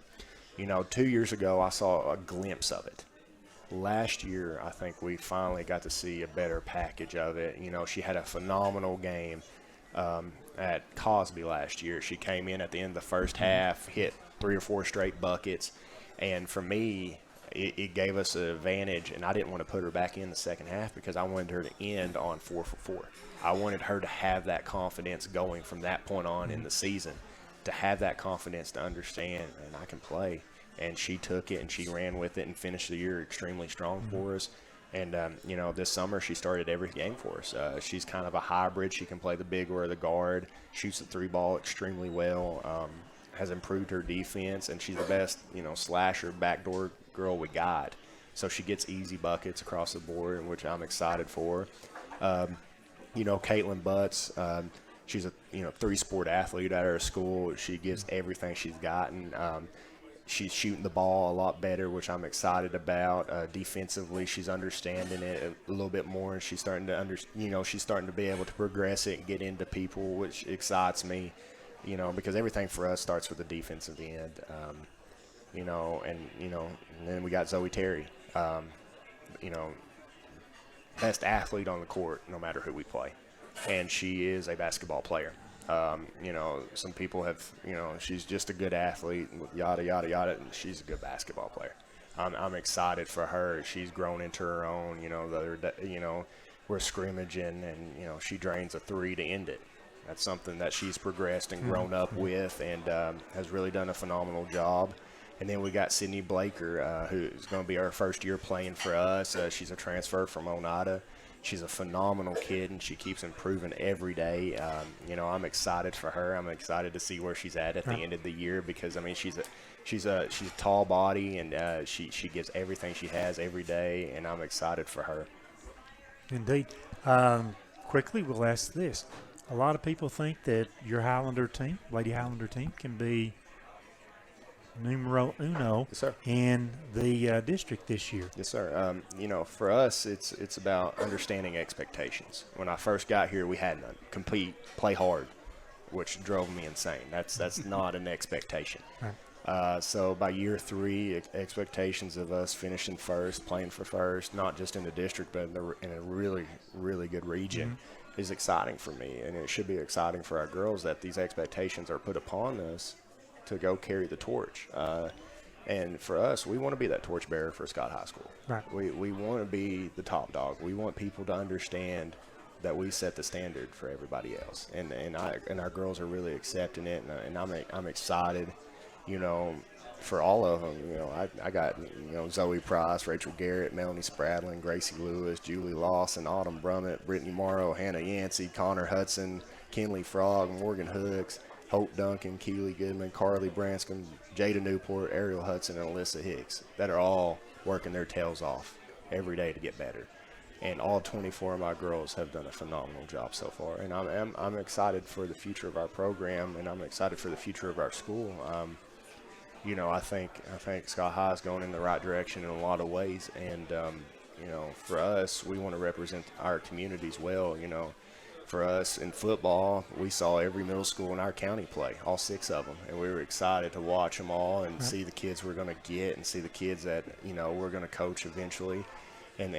2 years ago, I saw a glimpse of it. Last year, I think we finally got to see a better package of it. She had a phenomenal game at Cosby last year. She came in at the end of the first half, hit 3 or 4 straight buckets, and for me, it gave us an advantage, and I didn't want to put her back in the second half because I wanted her to end on 4 for 4. I wanted her to have that confidence going from that point on in the season. to have that confidence to understand, and I can play. And she took it and she ran with it and finished the year extremely strong for us. And, this summer she started every game for us. She's kind of a hybrid. She can play the big or the guard, shoots the 3-ball extremely well, has improved her defense, and she's the best, slasher, backdoor girl we got. So she gets easy buckets across the board, which I'm excited for. Caitlin Butts, she's a 3-sport athlete at her school. She gives everything she's gotten. She's shooting the ball a lot better, which I'm excited about. Defensively, she's understanding it a little bit more, and she's starting to she's starting to be able to progress it and get into people, which excites me. Because everything for us starts with the defensive end. And then we got Zoe Terry. Best athlete on the court, no matter who we play, and she is a basketball player. Some people have, she's just a good athlete, yada, yada, yada, and she's a good basketball player. I'm excited for her. She's grown into her own, the other day, we're scrimmaging, and, she drains a 3 to end it. That's something that she's progressed and grown up with, and has really done a phenomenal job. And then we got Sydney Blaker, who's going to be our first year playing for us. She's a transfer from Oneida. She's a phenomenal kid, and she keeps improving every day. I'm excited for her. I'm excited to see where she's at the end of the year, because she's a tall body, and she gives everything she has every day, and I'm excited for her. Indeed. Quickly, we'll ask this: a lot of people think that your Highlander team, Lady Highlander team, can be numero uno in the district this year. Yes, sir. For us, it's about understanding expectations. When I first got here, we had none. Compete, play hard, which drove me insane. That's not an expectation. Right. So by year 3, expectations of us finishing first, playing for first, not just in the district, but in a really, really good region, is exciting for me. And it should be exciting for our girls that these expectations are put upon us to go carry the torch. And for us, we want to be that torchbearer for Scott High School. Right. We want to be the top dog. We want people to understand that we set the standard for everybody else. And our girls are really accepting it, and I'm excited, for all of them. I got, Zoe Price, Rachel Garrett, Melanie Spradlin, Gracie Lewis, Julie Lawson, Autumn Brummett, Brittany Morrow, Hannah Yancey, Connor Hudson, Kinley Frog, Morgan Hooks, Hope Duncan, Keely Goodman, Carly Branscombe, Jada Newport, Ariel Hudson, and Alyssa Hicks, that are all working their tails off every day to get better. And all 24 of my girls have done a phenomenal job so far. And I'm excited for the future of our program, and I'm excited for the future of our school. I think Scott High is going in the right direction in a lot of ways. And, for us, we want to represent our communities well. For us in football, we saw every middle school in our county play, all 6 of them, and we were excited to watch them all and see the kids we're going to get and see the kids that, we're going to coach eventually. And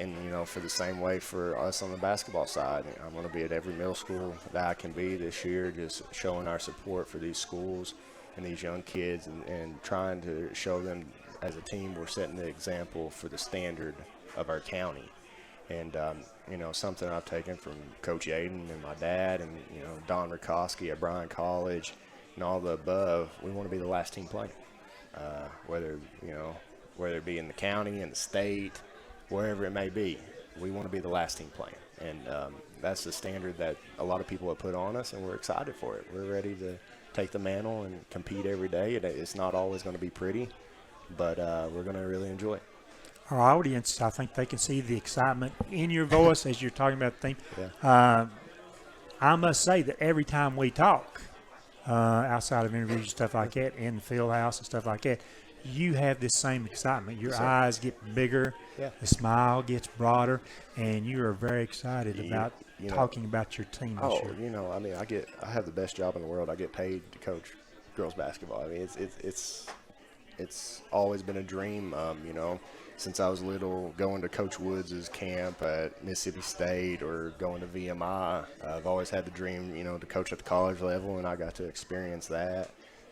for the same way for us on the basketball side, I'm going to be at every middle school that I can be this year, just showing our support for these schools and these young kids, and trying to show them as a team we're setting the example for the standard of our county. And, something I've taken from Coach Yaden and my dad and, Don Rakowski at Bryan College and all the above, we want to be the last team playing. Whether it be in the county, in the state, wherever it may be, we want to be the last team playing. And that's the standard that a lot of people have put on us, and we're excited for it. We're ready to take the mantle and compete every day. It's not always going to be pretty, but we're going to really enjoy it. Our audience, I think they can see the excitement in your voice as you're talking about the theme. Yeah. I must say that every time we talk, outside of interviews and stuff like that, in the field house and stuff like that, you have this same excitement. Your eyes get bigger, the smile gets broader, and you are very excited about talking about your team this year. I have the best job in the world. I get paid to coach girls basketball. I mean, it's always been a dream, since I was little, going to Coach Woods' camp at Mississippi State or going to VMI. I've always had the dream, to coach at the college level, and I got to experience that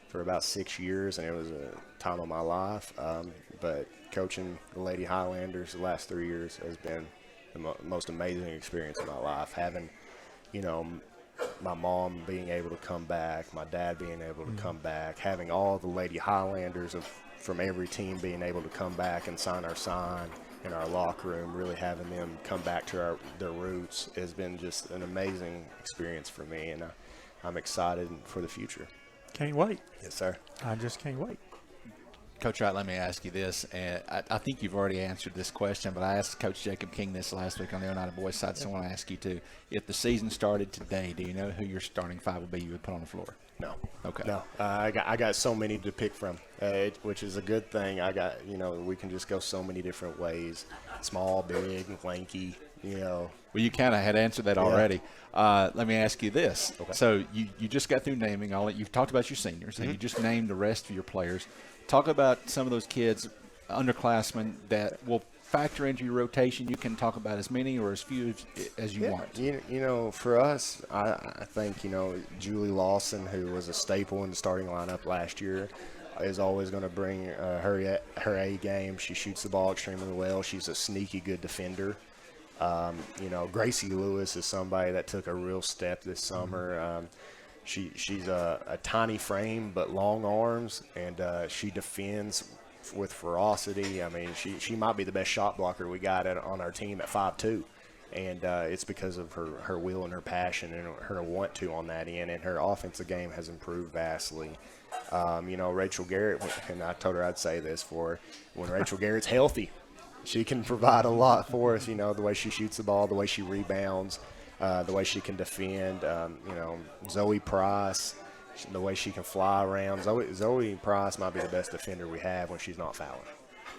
for about 6 years, and it was a time of my life. But coaching the Lady Highlanders the last 3 years has been the most amazing experience of my life. Having, my mom being able to come back, my dad being able to come back, having all the Lady Highlanders from every team being able to come back and sign our sign in our locker room, really having them come back to their roots has been just an amazing experience for me, and I'm excited for the future. Can't wait. Yes, sir. I just can't wait. Coach Wright, let me ask you this, and I think you've already answered this question, but I asked Coach Jacob King this last week on the United Boys side, so I want to ask you too. If the season started today, do you know who your starting five would be you would put on the floor? No. Okay. No. I got so many to pick from, which is a good thing. We can just go so many different ways. Small, big, lanky, Well, you kind of had answered that already. Let me ask you this. Okay. So you just got through naming you've talked about your seniors, and you just named the rest of your players. Talk about some of those kids, underclassmen, that will factor into your rotation. You can talk about as many or as few as you want. For us, I think, Julie Lawson, who was a staple in the starting lineup last year, is always going to bring her A game. She shoots the ball extremely well. She's a sneaky good defender. Gracie Lewis is somebody that took a real step this summer. She's a tiny frame but long arms, and she defends with ferocity. I mean, she might be the best shot blocker we got on our team at 5'2", and it's because of her will and her passion and her want to on that end, and her offensive game has improved vastly. Rachel Garrett, and I told her I'd say this for her, when Rachel Garrett's healthy, she can provide a lot for us, the way she shoots the ball, the way she rebounds, the way she can defend. Zoe Price, the way she can fly around. Zoe Price might be the best defender we have when she's not fouling.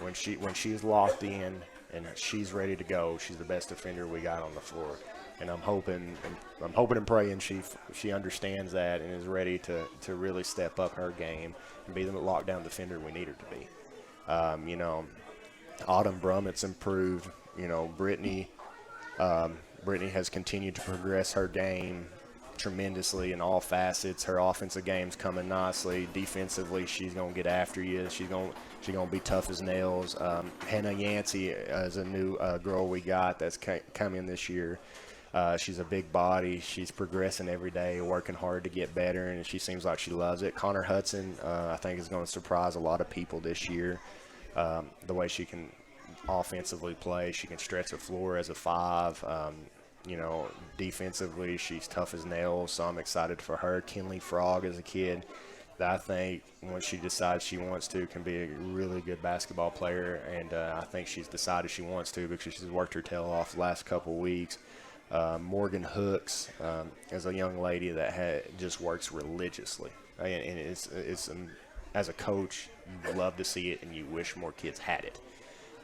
When she's locked in and she's ready to go, she's the best defender we got on the floor. And I'm hoping and praying she understands that and is ready to really step up her game and be the lockdown defender we need her to be. Autumn Brummett's improved. Brittany has continued to progress her game tremendously in all facets. Her offensive game's coming nicely. Defensively, she's going to get after you. She's going to be tough as nails. Hannah Yancey is a new girl we got that's coming this year. She's a big body. She's progressing every day, working hard to get better, and she seems like she loves it. Connor Hudson, I think, is going to surprise a lot of people this year. The way she can offensively play, she can stretch the floor as a 5. Defensively, she's tough as nails, so I'm excited for her. Kinley Frog is a kid that I think, when she decides she wants to, can be a really good basketball player, and I think she's decided she wants to because she's worked her tail off the last couple weeks. Morgan Hooks is a young lady that just works religiously, and it's as a coach, you love to see it, and you wish more kids had it.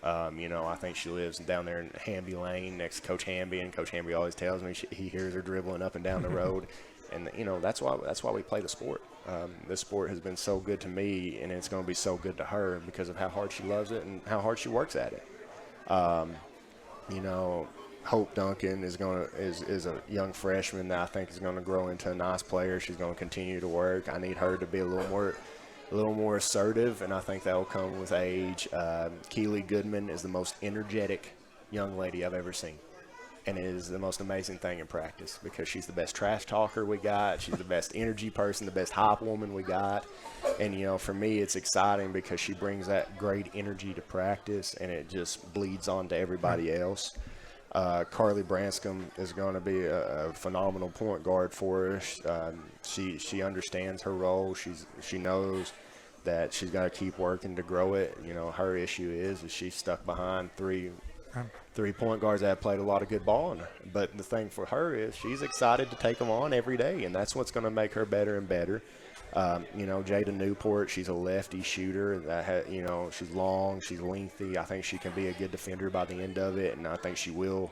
I think she lives down there in Hamby Lane next to Coach Hamby, and Coach Hamby always tells me he hears her dribbling up and down the road, and that's why we play the sport. This sport has been so good to me, and it's going to be so good to her because of how hard she loves it and how hard she works at it. Hope Duncan is a young freshman that I think is going to grow into a nice player. She's going to continue to work. I need her to be a little more assertive, and I think that will come with age. Keely Goodman is the most energetic young lady I've ever seen, and it is the most amazing thing in practice because she's the best trash talker we got. She's the best energy person, the best hype woman we got, and for me it's exciting because she brings that great energy to practice, and it just bleeds on to everybody else. Carly Branscombe is going to be a phenomenal point guard for us. She understands her role. She knows that she's got to keep working to grow it. Her issue is she's stuck behind three point guards that have played a lot of good ball. But the thing for her is she's excited to take them on every day, and that's what's going to make her better and better. Jada Newport, she's a lefty shooter. She's long, she's lengthy. I think she can be a good defender by the end of it, and I think she will.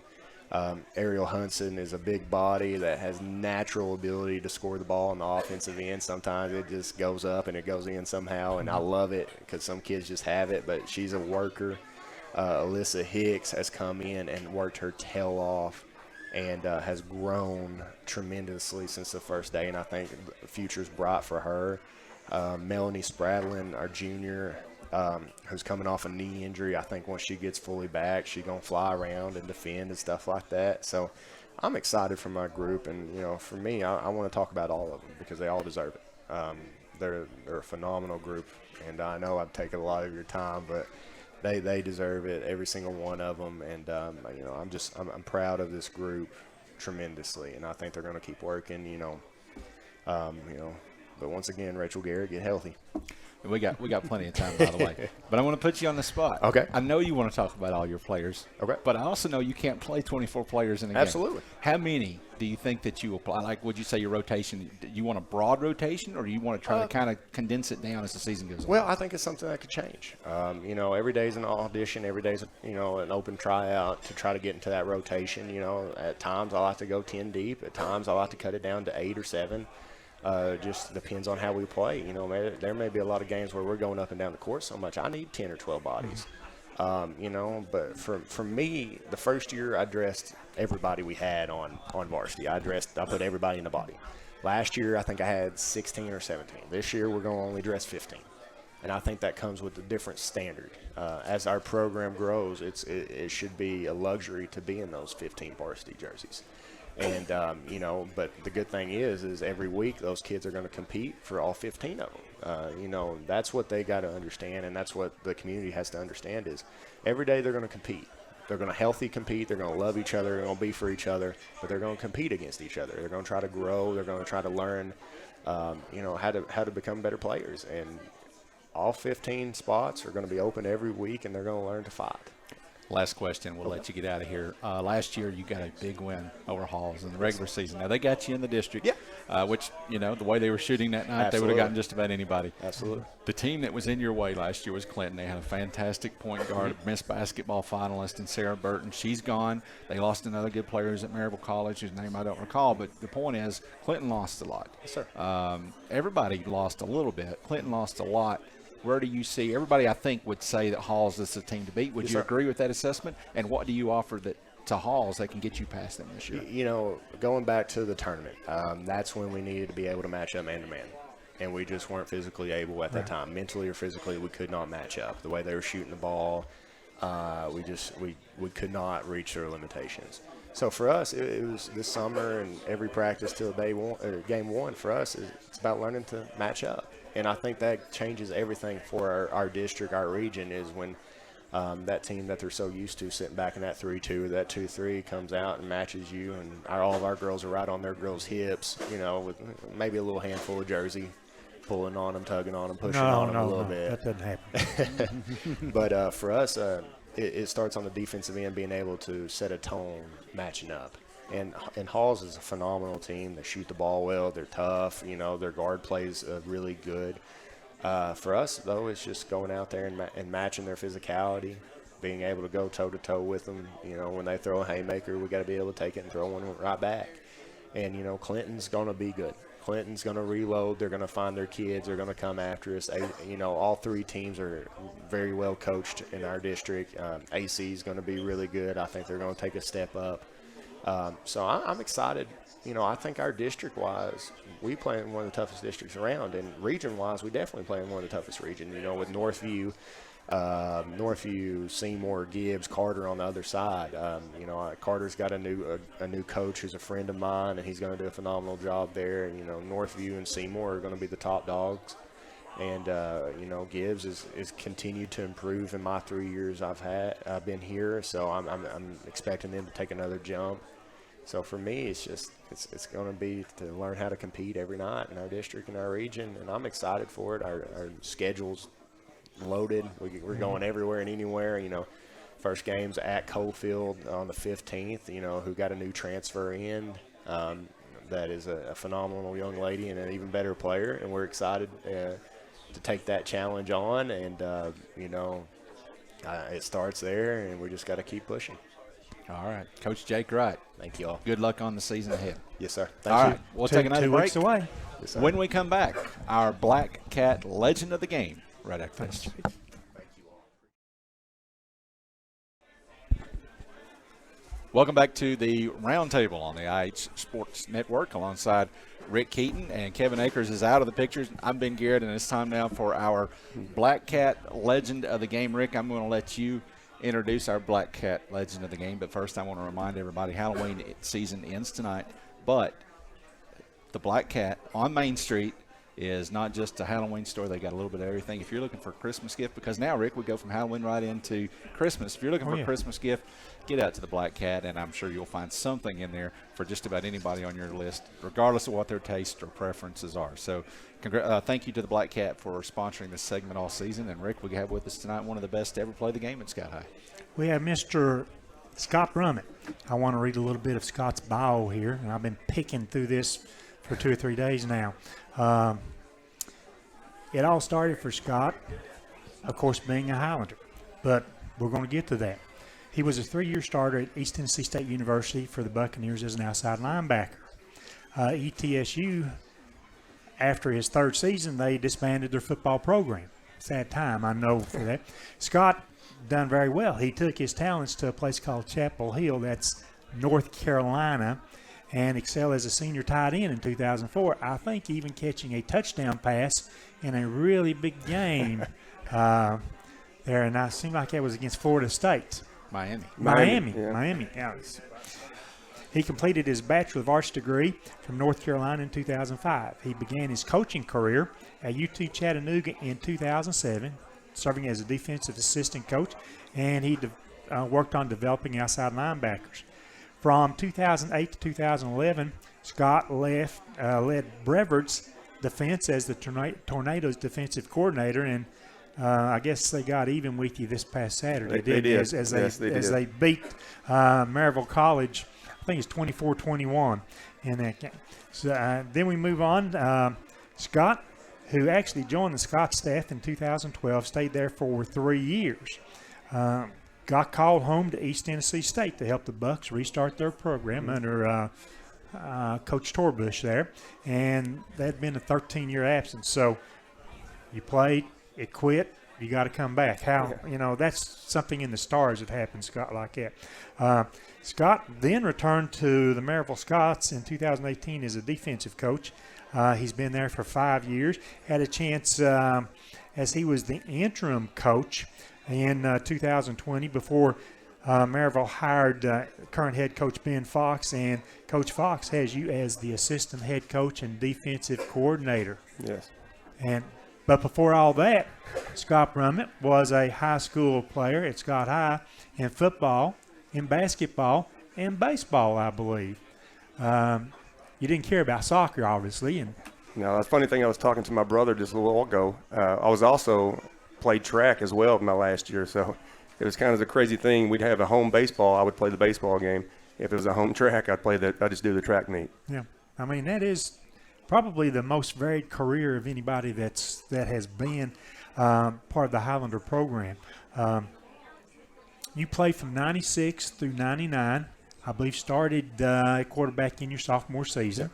Ariel Hunson is a big body that has natural ability to score the ball on the offensive end. Sometimes it just goes up and it goes in somehow, and I love it because some kids just have it, but she's a worker. Alyssa Hicks has come in and worked her tail off and has grown tremendously since the first day, and I think the future's bright for her. Melanie Spradlin, our junior, who's coming off a knee injury. I think once she gets fully back, she's going to fly around and defend and stuff like that. So I'm excited for my group. And, for me, I want to talk about all of them because they all deserve it. They're a phenomenal group. And I know I've taken a lot of your time, but they deserve it, every single one of them. And, I'm proud of this group tremendously. And I think they're going to keep working, But once again, Rachel Garrett, get healthy. We got plenty of time, by the way. But I want to put you on the spot. Okay. I know you want to talk about all your players. Okay. But I also know you can't play 24 players in a game. Absolutely. How many do you think that you will play? Like, would you say your rotation, you want a broad rotation, or do you want to try to kind of condense it down as the season goes on? Well, I think it's something that could change. Every day's an audition. Every day's, an open tryout to try to get into that rotation. At times I like to go 10 deep. At times I like to cut it down to 8 or 7. Just depends on how we play. There may be a lot of games where we're going up and down the court so much I need 10 or 12 bodies. But for me, the first year I dressed everybody we had on varsity. I put everybody in the body. Last year I think I had 16 or 17. This year we're going to only dress 15. And I think that comes with a different standard. As our program grows, it should be a luxury to be in those 15 varsity jerseys. And, but the good thing is every week those kids are going to compete for all 15 of them. That's what they got to understand, and that's what the community has to understand is every day they're going to compete. They're going to healthy compete. They're going to love each other. They're going to be for each other, but they're going to compete against each other. They're going to try to grow. They're going to try to learn, how to become better players. And all 15 spots are going to be open every week, and they're going to learn to fight. Last question. We'll let you get out of here. Last year, you got a big win over Halls in the regular season. Now, they got you in the district, which, the way they were shooting that night, They would have gotten just about anybody. Absolutely. The team that was in your way last year was Clinton. They had a fantastic point guard, Miss Basketball finalist in Sarah Burton. She's gone. They lost another good player who's at Maryville College, whose name I don't recall. But the point is, Clinton lost a lot. Yes, sir. Everybody lost a little bit. Clinton lost a lot. Where do you see – everybody, I think, would say that Halls is the team to beat. Would you agree with that assessment? And what do you offer to Halls that can get you past them this year? Going back to the tournament, that's when we needed to be able to match up man-to-man. And we just weren't physically able at that time. Mentally or physically, we could not match up. The way they were shooting the ball, we could not reach their limitations. So for us, it was this summer and every practice till game one for us, it's about learning to match up. And I think that changes everything for our district, our region, is when that team that they're so used to sitting back in that 3-2, that 2-3 comes out and matches you, and all of our girls are right on their girls' hips, with maybe a little handful of jersey, pulling on them, tugging on them, pushing on them a little bit. That doesn't happen. But for us, it starts on the defensive end, being able to set a tone matching up. And Halls is a phenomenal team. They shoot the ball well. They're tough. Their guard plays really good. For us, though, it's just going out there and matching their physicality, being able to go toe-to-toe with them. When they throw a haymaker, we got to be able to take it and throw one right back. And, Clinton's going to be good. Clinton's going to reload. They're going to find their kids. They're going to come after us. All three teams are very well coached in our district. AC is going to be really good. I think they're going to take a step up. So I'm excited. I think our district-wise, we play in one of the toughest districts around, and region-wise, we definitely play in one of the toughest regions. With Northview, Seymour, Gibbs, Carter on the other side. Carter's got a new coach who's a friend of mine, and he's going to do a phenomenal job there. Northview and Seymour are going to be the top dogs. And, Gibbs is continued to improve in my 3 years I've been here. So I'm expecting them to take another jump. So for me, it's going to be to learn how to compete every night in our district and our region. And I'm excited for it. Our schedule's loaded. We're going everywhere and anywhere. First game's at Coalfield on the 15th, who got a new transfer in. That is a phenomenal young lady and an even better player. And we're excited to take that challenge on, and it starts there, and we just got to keep pushing. All right, Coach Jake Wright. Thank you all. Good luck on the season ahead. Yes, sir. All right, we'll take another 2 break. weeks away. Yes, sir. When we come back, our Black Cat Legend of the Game right after this. Welcome back to the Roundtable on the IH Sports Network alongside Rick Keaton, and Kevin Akers is out of the pictures. I'm Ben Garrett, and it's time now for our Black Cat Legend of the Game. Rick, I'm going to let you introduce our Black Cat Legend of the Game, but first I want to remind everybody Halloween season ends tonight, but the Black Cat on Main Street is not just a Halloween store. They got a little bit of everything. If you're looking for a Christmas gift, because now, Rick, we go from Halloween right into Christmas. If you're looking for a Christmas gift, get out to the Black Cat, and I'm sure you'll find something in there for just about anybody on your list, regardless of what their taste or preferences are. So thank you to the Black Cat for sponsoring this segment all season. And, Rick, we have with us tonight one of the best to ever play the game at Sky High. We have Mr. Scott Brummett. I want to read a little bit of Scott's bio here, and I've been picking through this for 2 or 3 days now. It all started for Scott, of course, being a Highlander, but we're going to get to that. He was a 3-year starter at East Tennessee State University for the Buccaneers as an outside linebacker. ETSU, after his 3rd season, they disbanded their football program. Sad time, I know for that. Scott done very well. He took his talents to a place called Chapel Hill, that's North Carolina, and excelled as a senior tight end in 2004. I think even catching a touchdown pass in a really big game there, and it seemed like that was against Florida State. Miami. Yeah. He completed his Bachelor of Arts degree from North Carolina in 2005. He began his coaching career at UT Chattanooga in 2007, serving as a defensive assistant coach, and he worked on developing outside linebackers. From 2008 to 2011, Scott led Brevard's defense as the Tornadoes defensive coordinator, and I guess they got even with you this past Saturday. They did. As They they beat Maryville College, I think it's 24-21 in that game. So then we move on. Scott, who actually joined the Scott staff in 2012, stayed there for 3 years. Got called home to East Tennessee State to help the Bucs restart their program under Coach Torbush there, and that had been a 13-year absence. So you played, it quit, you got to come back. That's something in the stars that happens, Scott, like that. Scott then returned to the Maryville Scots in 2018 as a defensive coach. He's been there for 5 years. Had a chance as he was the interim coach in 2020 before Maryville hired current head coach Ben Fox, and Coach Fox has you as the assistant head coach and defensive coordinator. Yes. But before all that, Scott Brummett was a high school player at Scott High in football, in basketball, and baseball, I believe. You didn't care about soccer, obviously. No, the funny thing, I was talking to my brother just a little while ago. I was also played track as well in my last year, so it was kind of the crazy thing. We'd have a home baseball, I would play the baseball game. If it was a home track, I'd just do the track meet. Yeah, I mean, that is probably the most varied career of anybody that has been part of the Highlander program. You played from 96 through 99. I believe started quarterback in your sophomore season.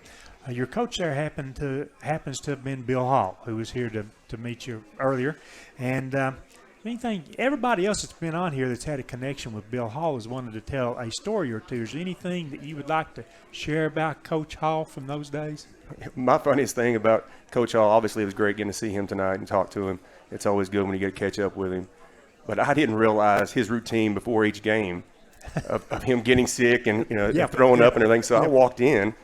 Your coach there happens to have been Bill Hall, who was here to meet you earlier. And everybody else that's been on here that's had a connection with Bill Hall has wanted to tell a story or two. Is there anything that you would like to share about Coach Hall from those days? My funniest thing about Coach Hall, obviously it was great getting to see him tonight and talk to him. It's always good when you get to catch up with him. But I didn't realize his routine before each game of him getting sick and throwing up and everything. So I walked in,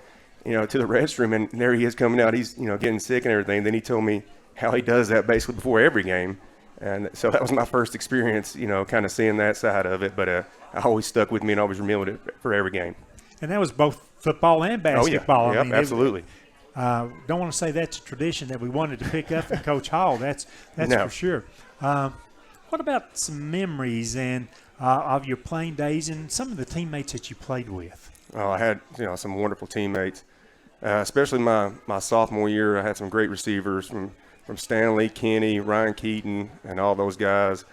to the restroom, and there he is coming out. He's getting sick and everything. Then he told me how he does that basically before every game. And so that was my first experience, kind of seeing that side of it. But I always stuck with me and always remembered it for every game. And that was both football and basketball. Oh, yeah. Absolutely. Don't want to say that's a tradition that we wanted to pick up from Coach Hall. That's for sure. What about some memories of your playing days and some of the teammates that you played with? Oh, I had some wonderful teammates, especially my sophomore year. I had some great receivers from Stanley, Kenny, Ryan Keaton, and all those guys.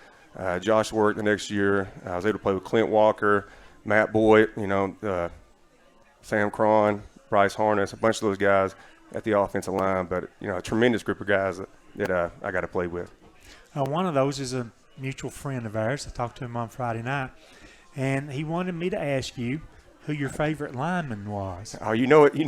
Josh worked the next year. I was able to play with Clint Walker, Matt Boyd, Sam Cron, Bryce Harness, a bunch of those guys at the offensive line. But, a tremendous group of guys that I got to play with. One of those is a mutual friend of ours. I talked to him on Friday night, and he wanted me to ask you, who your favorite lineman was. Oh, you know it. You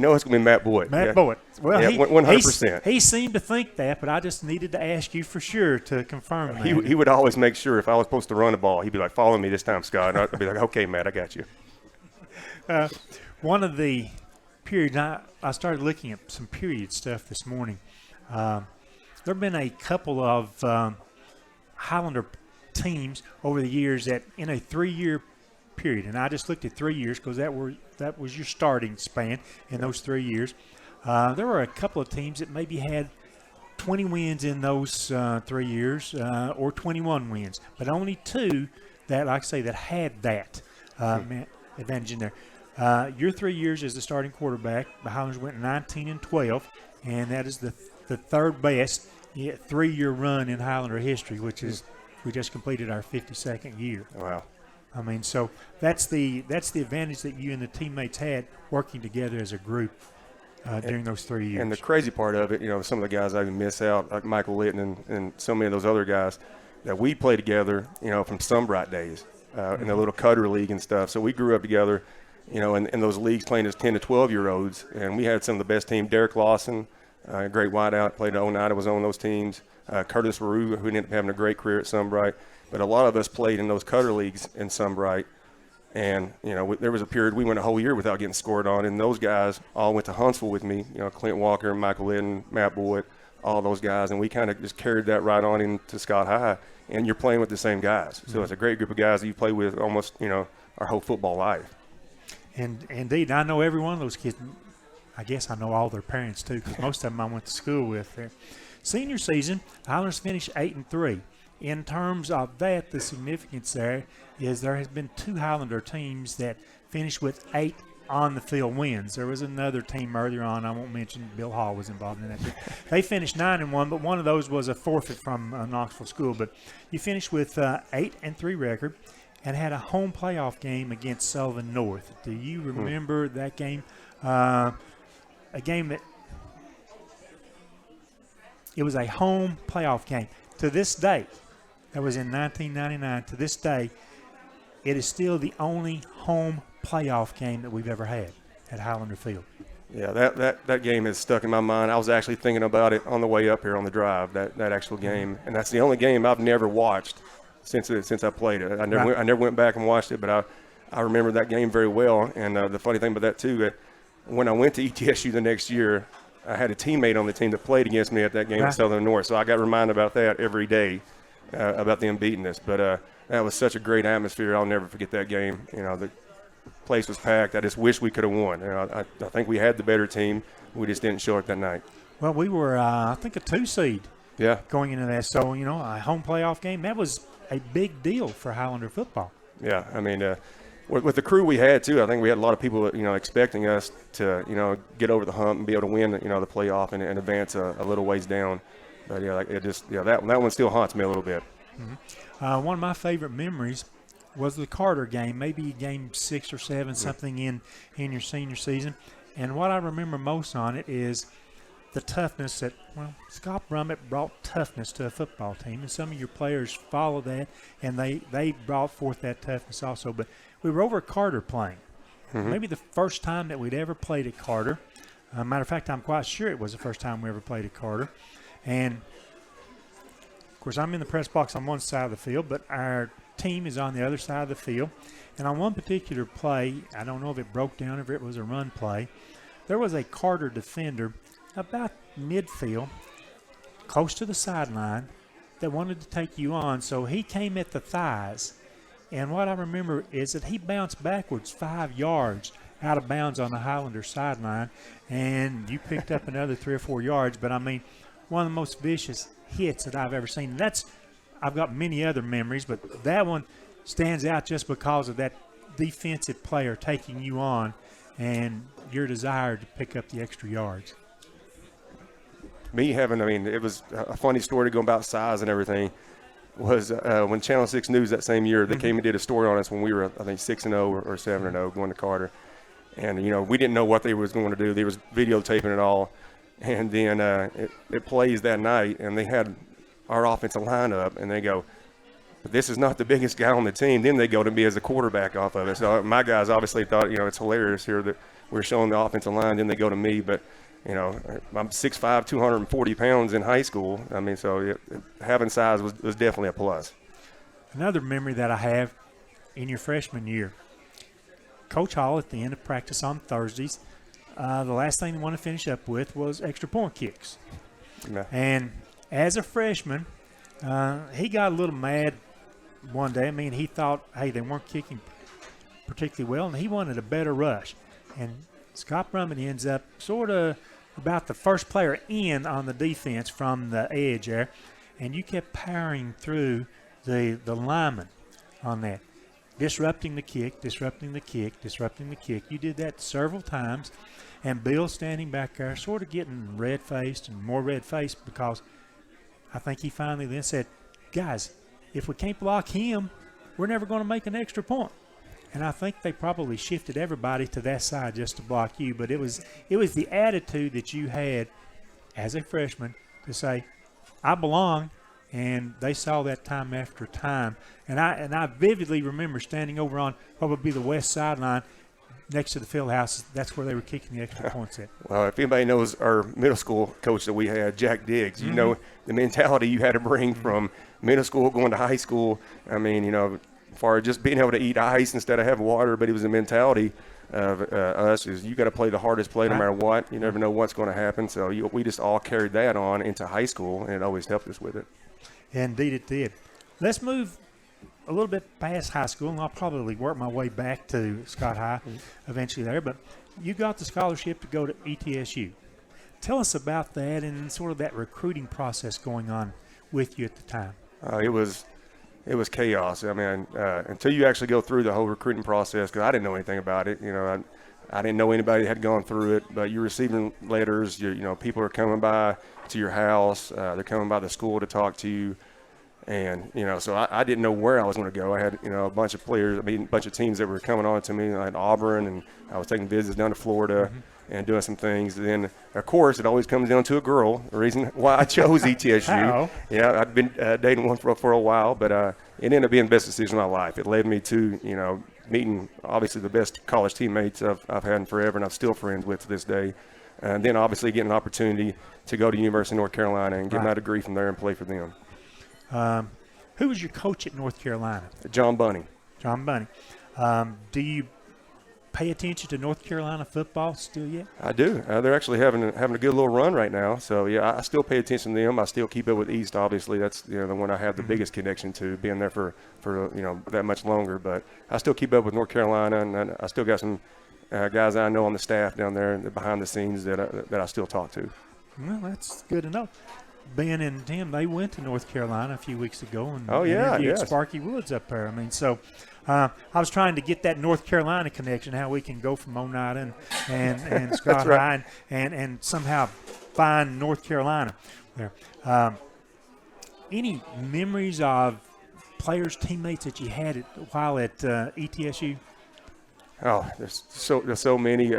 know it's going to be Matt Boyd. Matt Boyd. Well, yeah, 100%. He seemed to think that, but I just needed to ask you for sure to confirm that. He would always make sure if I was supposed to run the ball, he'd be like, "Follow me this time, Scott." And I'd be like, "Okay, Matt, I got you." One of the periods, I started looking at some period stuff this morning. There have been a couple of Highlander teams over the years that in a 3-year period, and I just looked at 3 years because that was your starting span in those 3 years. There were a couple of teams that maybe had 20 wins in those 3 years or 21 wins, but only 2 that, like I say, that had that advantage in there. Your 3 years as the starting quarterback, the Highlanders went 19-12, and that is the third best 3-year run in Highlander history, which is we just completed our 52nd year. Wow. I mean, so that's the advantage that you and the teammates had working together as a group during those 3 years. And the crazy part of it, some of the guys I even miss out, like Michael Litton and so many of those other guys that we played together, from Sunbright days in the little Cutter League and stuff. So we grew up together, in those leagues playing as 10 to 12-year-olds, and we had some of the best teams. Derek Lawson, a great wideout, played at 09, was on those teams. Curtis Waruga, who ended up having a great career at Sunbright. But a lot of us played in those Cutter Leagues in Sunbright. And, there was a period we went a whole year without getting scored on. And those guys all went to Huntsville with me, Clint Walker, Michael Litton, Matt Boyd, all those guys. And we kind of just carried that right on into Scott High. And you're playing with the same guys. So it's a great group of guys that you play with almost, our whole football life. And indeed, I know every one of those kids. I guess I know all their parents, too, because most of them I went to school with there. Senior season, Highlanders finished 8-3. In terms of that, the significance there is there has been 2 Highlander teams that finished with 8 on-the-field wins. There was another team earlier on, I won't mention, Bill Hall was involved in that. They finished 9-1, but one of those was a forfeit from Knoxville School. But you finished with 8-3 record and had a home playoff game against Sullivan North. Do you remember that game? A game that it was a home playoff game. To this day, that was in 1999. To this day, it is still the only home playoff game that we've ever had at Highlander Field. Yeah, that game is stuck in my mind. I was actually thinking about it on the way up here on the drive, that actual game. And that's the only game I've never watched since I played it. I never went back and watched it, but I remember that game very well. And the funny thing about that, too, when I went to ETSU the next year, I had a teammate on the team that played against me at that game at Southern North. So I got reminded about that every day, about them beating us. But that was such a great atmosphere. I'll never forget that game. The place was packed. I just wish we could have won. I think we had the better team. We just didn't show it that night. Well, we were, I think, a 2 seed going into that. So, a home playoff game, that was a big deal for Highlander football. Yeah, I mean, with the crew we had, too, I think we had a lot of people, expecting us to, get over the hump and be able to win, the playoff and advance a little ways down. But, that one still haunts me a little bit. Mm-hmm. One of my favorite memories was the Carter game, maybe game 6 or 7, something in your senior season. And what I remember most on it is the toughness that, Scott Brummett brought toughness to a football team, and some of your players followed that, and they brought forth that toughness also. But we were over at Carter playing. Mm-hmm. Maybe the first time that we'd ever played at Carter. Matter of fact, I'm quite sure it was the first time we ever played at Carter. And, of course, I'm in the press box on one side of the field, but our team is on the other side of the field. And on one particular play, I don't know if it broke down, if it was a run play, there was a Carter defender about midfield, close to the sideline, that wanted to take you on. So he came at the thighs. And what I remember is that he bounced backwards 5 yards out of bounds on the Highlander sideline, and you picked up another 3 or 4 yards. But, I mean, one of the most vicious hits that I've ever seen. I've got many other memories, but that one stands out just because of that defensive player taking you on and your desire to pick up the extra yards. It was a funny story to go about size and everything. Was when Channel 6 News that same year, they came and did a story on us when we were, I think, 6-0 or 7-0 going to Carter. And, we didn't know what they was going to do. They was videotaping it all. And then it plays that night, and they had our offensive line up, and they go, but this is not the biggest guy on the team. Then they go to me as a quarterback off of it. So my guys obviously thought, it's hilarious here that we're showing the offensive line. Then they go to me, but I'm 6'5", 240 pounds in high school. I mean, so having size was definitely a plus. Another memory that I have in your freshman year, Coach Hall at the end of practice on Thursdays, the last thing they wanted to finish up with was extra point kicks. Yeah. And as a freshman, he got a little mad one day. I mean, he thought, hey, they weren't kicking particularly well, and he wanted a better rush. And Scott Brumman ends up sort of about the first player in on the defense from the edge there, and you kept powering through the lineman on that, disrupting the kick. You did that several times, and Bill standing back there sort of getting red-faced and more red-faced because I think he finally then said, guys, if we can't block him, we're never going to make an extra point. And I think they probably shifted everybody to that side just to block you. But it was the attitude that you had as a freshman to say, I belong. And they saw that time after time. And I vividly remember standing over on probably the west sideline next to the field house. That's where they were kicking the extra points at. Well, if anybody knows our middle school coach that we had, Jack Diggs, you know the mentality you had to bring from middle school going to high school. I mean, as far as just being able to eat ice instead of having water, but it was the mentality of us is you got to play the hardest play no matter what. You never know what's going to happen. So we just all carried that on into high school, and it always helped us with it. Indeed it did. Let's move a little bit past high school, and I'll probably work my way back to Scott High eventually there. But you got the scholarship to go to ETSU. Tell us about that and sort of that recruiting process going on with you at the time. It was chaos. I mean, until you actually go through the whole recruiting process, because I didn't know anything about it. I didn't know anybody that had gone through it, but you're receiving letters. People are coming by to your house. They're coming by the school to talk to you. And, so I didn't know where I was going to go. I had, a bunch of players, a bunch of teams that were coming on to me. I had Auburn, and I was taking visits down to Florida and doing some things. And then, of course, it always comes down to a girl, the reason why I chose ETSU. Yeah, I'd been dating one for a while, but it ended up being the best decision of my life. It led me to, meeting obviously the best college teammates I've had in forever, and I'm still friends with to this day. And then obviously getting an opportunity to go to University of North Carolina and get my degree from there and play for them. Who was your coach at North Carolina? John Bunny. John Bunny. Do you pay attention to North Carolina football still yet? I do. They're actually having a good little run right now. So, yeah, I still pay attention to them. I still keep up with East, obviously. That's the one I have the biggest connection to, being there for that much longer. But I still keep up with North Carolina, and I still got some guys I know on the staff down there behind the scenes that I still talk to. Well, that's good to know. Ben and Tim, they went to North Carolina a few weeks ago and interviewed Sparky Woods up there. I mean, so I was trying to get that North Carolina connection, how we can go from Oneida and Scott High and somehow find North Carolina there. Any memories of players, teammates that you had while at ETSU? Oh, there's so many.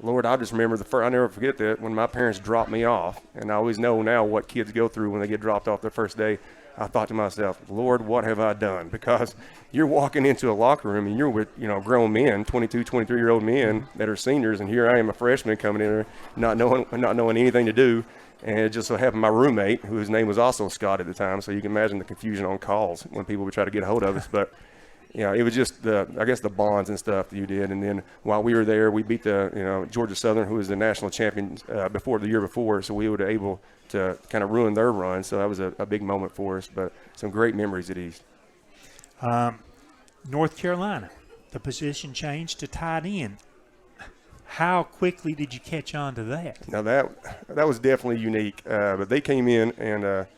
Lord, I just remember I'll never forget that when my parents dropped me off, and I always know now what kids go through when they get dropped off their first day. I thought to myself, Lord, what have I done? Because you're walking into a locker room and you're with, grown men, 22, 23-year-old men that are seniors, and here I am, a freshman coming in there, not knowing anything to do. And it just so happened my roommate, whose name was also Scott at the time, so you can imagine the confusion on calls when people would try to get a hold of us. But it was just the bonds and stuff that you did. And then while we were there, we beat the Georgia Southern, who was the national champion the year before. So we were able to kind of ruin their run. So that was a big moment for us. But some great memories at East. North Carolina, the position changed to tight end. How quickly did you catch on to that? Now that was definitely unique. But they came in and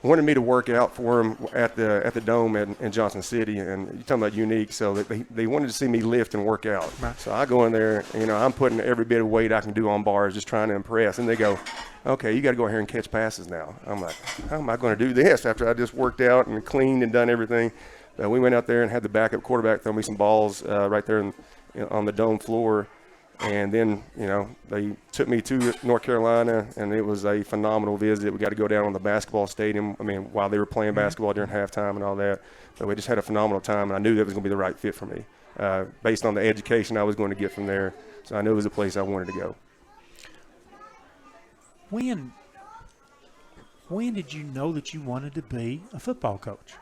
wanted me to work out for them at the Dome in Johnson City, and you're talking about unique. So that they wanted to see me lift and work out. Right. So I go in there, I'm putting every bit of weight I can do on bars, just trying to impress. And they go, "Okay, you got to go here and catch passes now." I'm like, "How am I going to do this after I just worked out and cleaned and done everything?" We went out there and had the backup quarterback throw me some balls right there on the Dome floor. And then, they took me to North Carolina, and it was a phenomenal visit. We got to go down on the basketball stadium, while they were playing basketball during halftime and all that. But we just had a phenomenal time, and I knew that was going to be the right fit for me based on the education I was going to get from there. So I knew it was a place I wanted to go. When did you know that you wanted to be a football coach?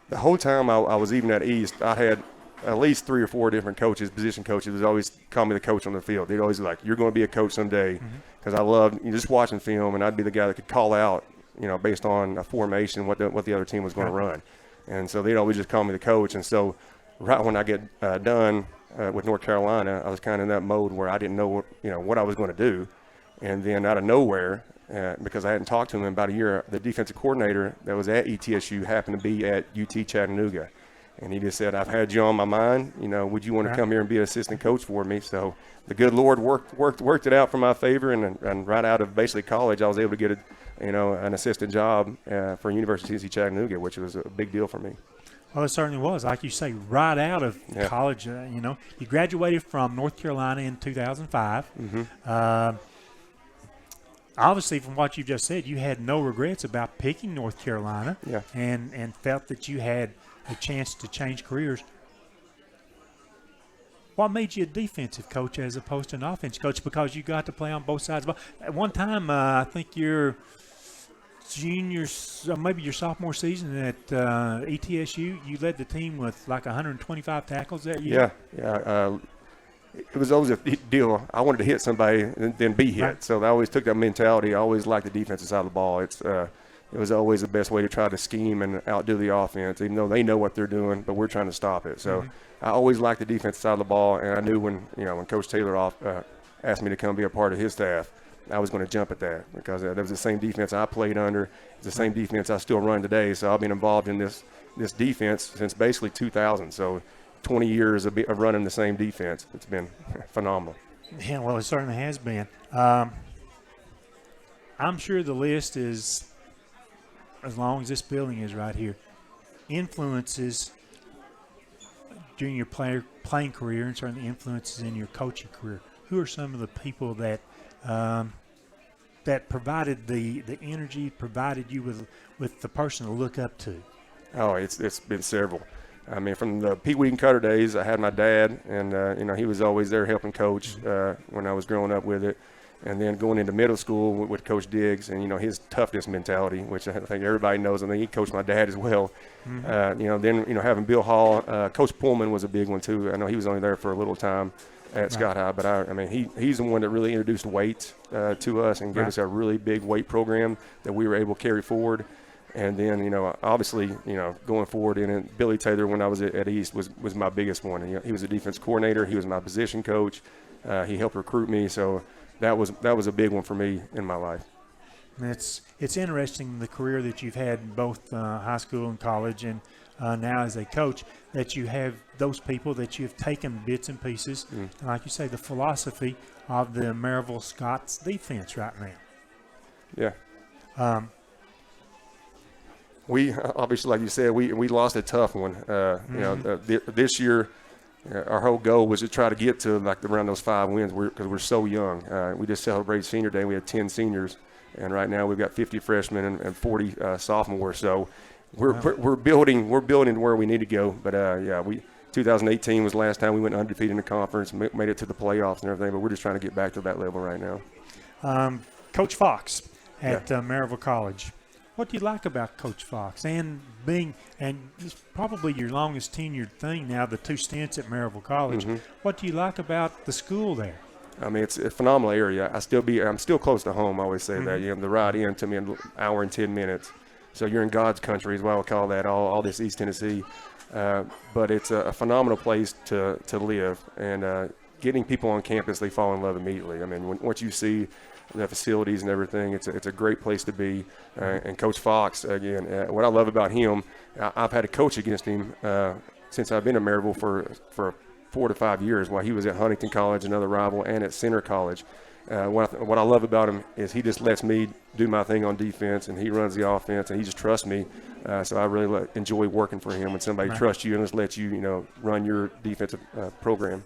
The whole time I was even at East, I had at least 3 or 4 different coaches, position coaches, would always call me the coach on the field. They'd always be like, you're going to be a coach someday, because I loved just watching film, and I'd be the guy that could call out, based on a formation, what the other team was going to run. And so they'd always just call me the coach. And so right when I get done with North Carolina, I was kind of in that mode where I didn't know what I was going to do. And then out of nowhere, because I hadn't talked to him in about a year, the defensive coordinator that was at ETSU happened to be at UT Chattanooga. And he just said, I've had you on my mind. Would you want to come here and be an assistant coach for me? So the good Lord worked it out for my favor. And right out of basically college, I was able to get an assistant job for University of Chattanooga, which was a big deal for me. Well, it certainly was. Like you say, right out of college, you graduated from North Carolina in 2005. Obviously, from what you've just said, you had no regrets about picking North Carolina and felt that you had a chance to change careers. What made you a defensive coach as opposed to an offensive coach? Because you got to play on both sides. At one time, I think your maybe your sophomore season at ETSU, you led the team with like 125 tackles that year. Yeah. It was always a deal. I wanted to hit somebody and then be hit. Right. So I always took that mentality. I always liked the defensive side of the ball. It was always the best way to try to scheme and outdo the offense, even though they know what they're doing, but we're trying to stop it. So I always liked the defensive side of the ball, and I knew when Coach Taylor asked me to come be a part of his staff, I was going to jump at that, because that was the same defense I played under. It's the same defense I still run today. So I've been involved in this defense since basically 2000. So 20 years of running the same defense. It's been phenomenal. Yeah, well, it certainly has been. I'm sure the list is as long as this building is right here. Influences during your playing career, and certainly influences in your coaching career. Who are some of the people that that provided the energy, provided you with the person to look up to? Oh, it's been several. From the Pete Wheaton Cutter days, I had my dad, and he was always there helping coach when I was growing up with it. And then going into middle school with Coach Diggs, and his toughness mentality, which I think everybody knows. I think he coached my dad as well. Then having Bill Hall, Coach Pullman was a big one too. I know he was only there for a little time at Scott High, but he's the one that really introduced weight to us and gave us a really big weight program that we were able to carry forward. And then, obviously, going forward in it, Billy Taylor, when I was at East, was my biggest one. He was a defense coordinator. He was my position coach. He helped recruit me. So that was a big one for me in my life. It's interesting, the career that you've had in both high school and college, and now as a coach, that you have those people that you've taken bits and pieces, and like you say, the philosophy of the Maryville Scots defense right now. Yeah. We obviously, like you said, we lost a tough one. This year, our whole goal was to try to get to around those 5 wins because we're so young. We just celebrated Senior Day. We had 10 seniors, and right now we've got 50 freshmen and 40 sophomores. So we're building to where we need to go. But 2018 was the last time we went undefeated in the conference, made it to the playoffs and everything. But we're just trying to get back to that level right now. Coach Fox at Maryville College. What do you like about Coach Fox and it's probably your longest tenured thing now, the 2 stints at Maryville College? What do you like about the school there? It's a phenomenal area. I'm still close to home. I always say that. The ride in to me an hour and 10 minutes. So you're in God's country is what I would call that, all this East Tennessee. But it's a phenomenal place to live, and getting people on campus, they fall in love immediately. Once you see the facilities and everything, it's a great place to be. And Coach Fox, again, what I love about him, I've had to coach against him since I've been at Maryville for 4 to 5 years while he was at Huntington College, another rival, and at Center College. What I love about him is he just lets me do my thing on defense, and he runs the offense, and he just trusts me. So I really enjoy working for him when somebody trusts you and just lets you, run your defensive program.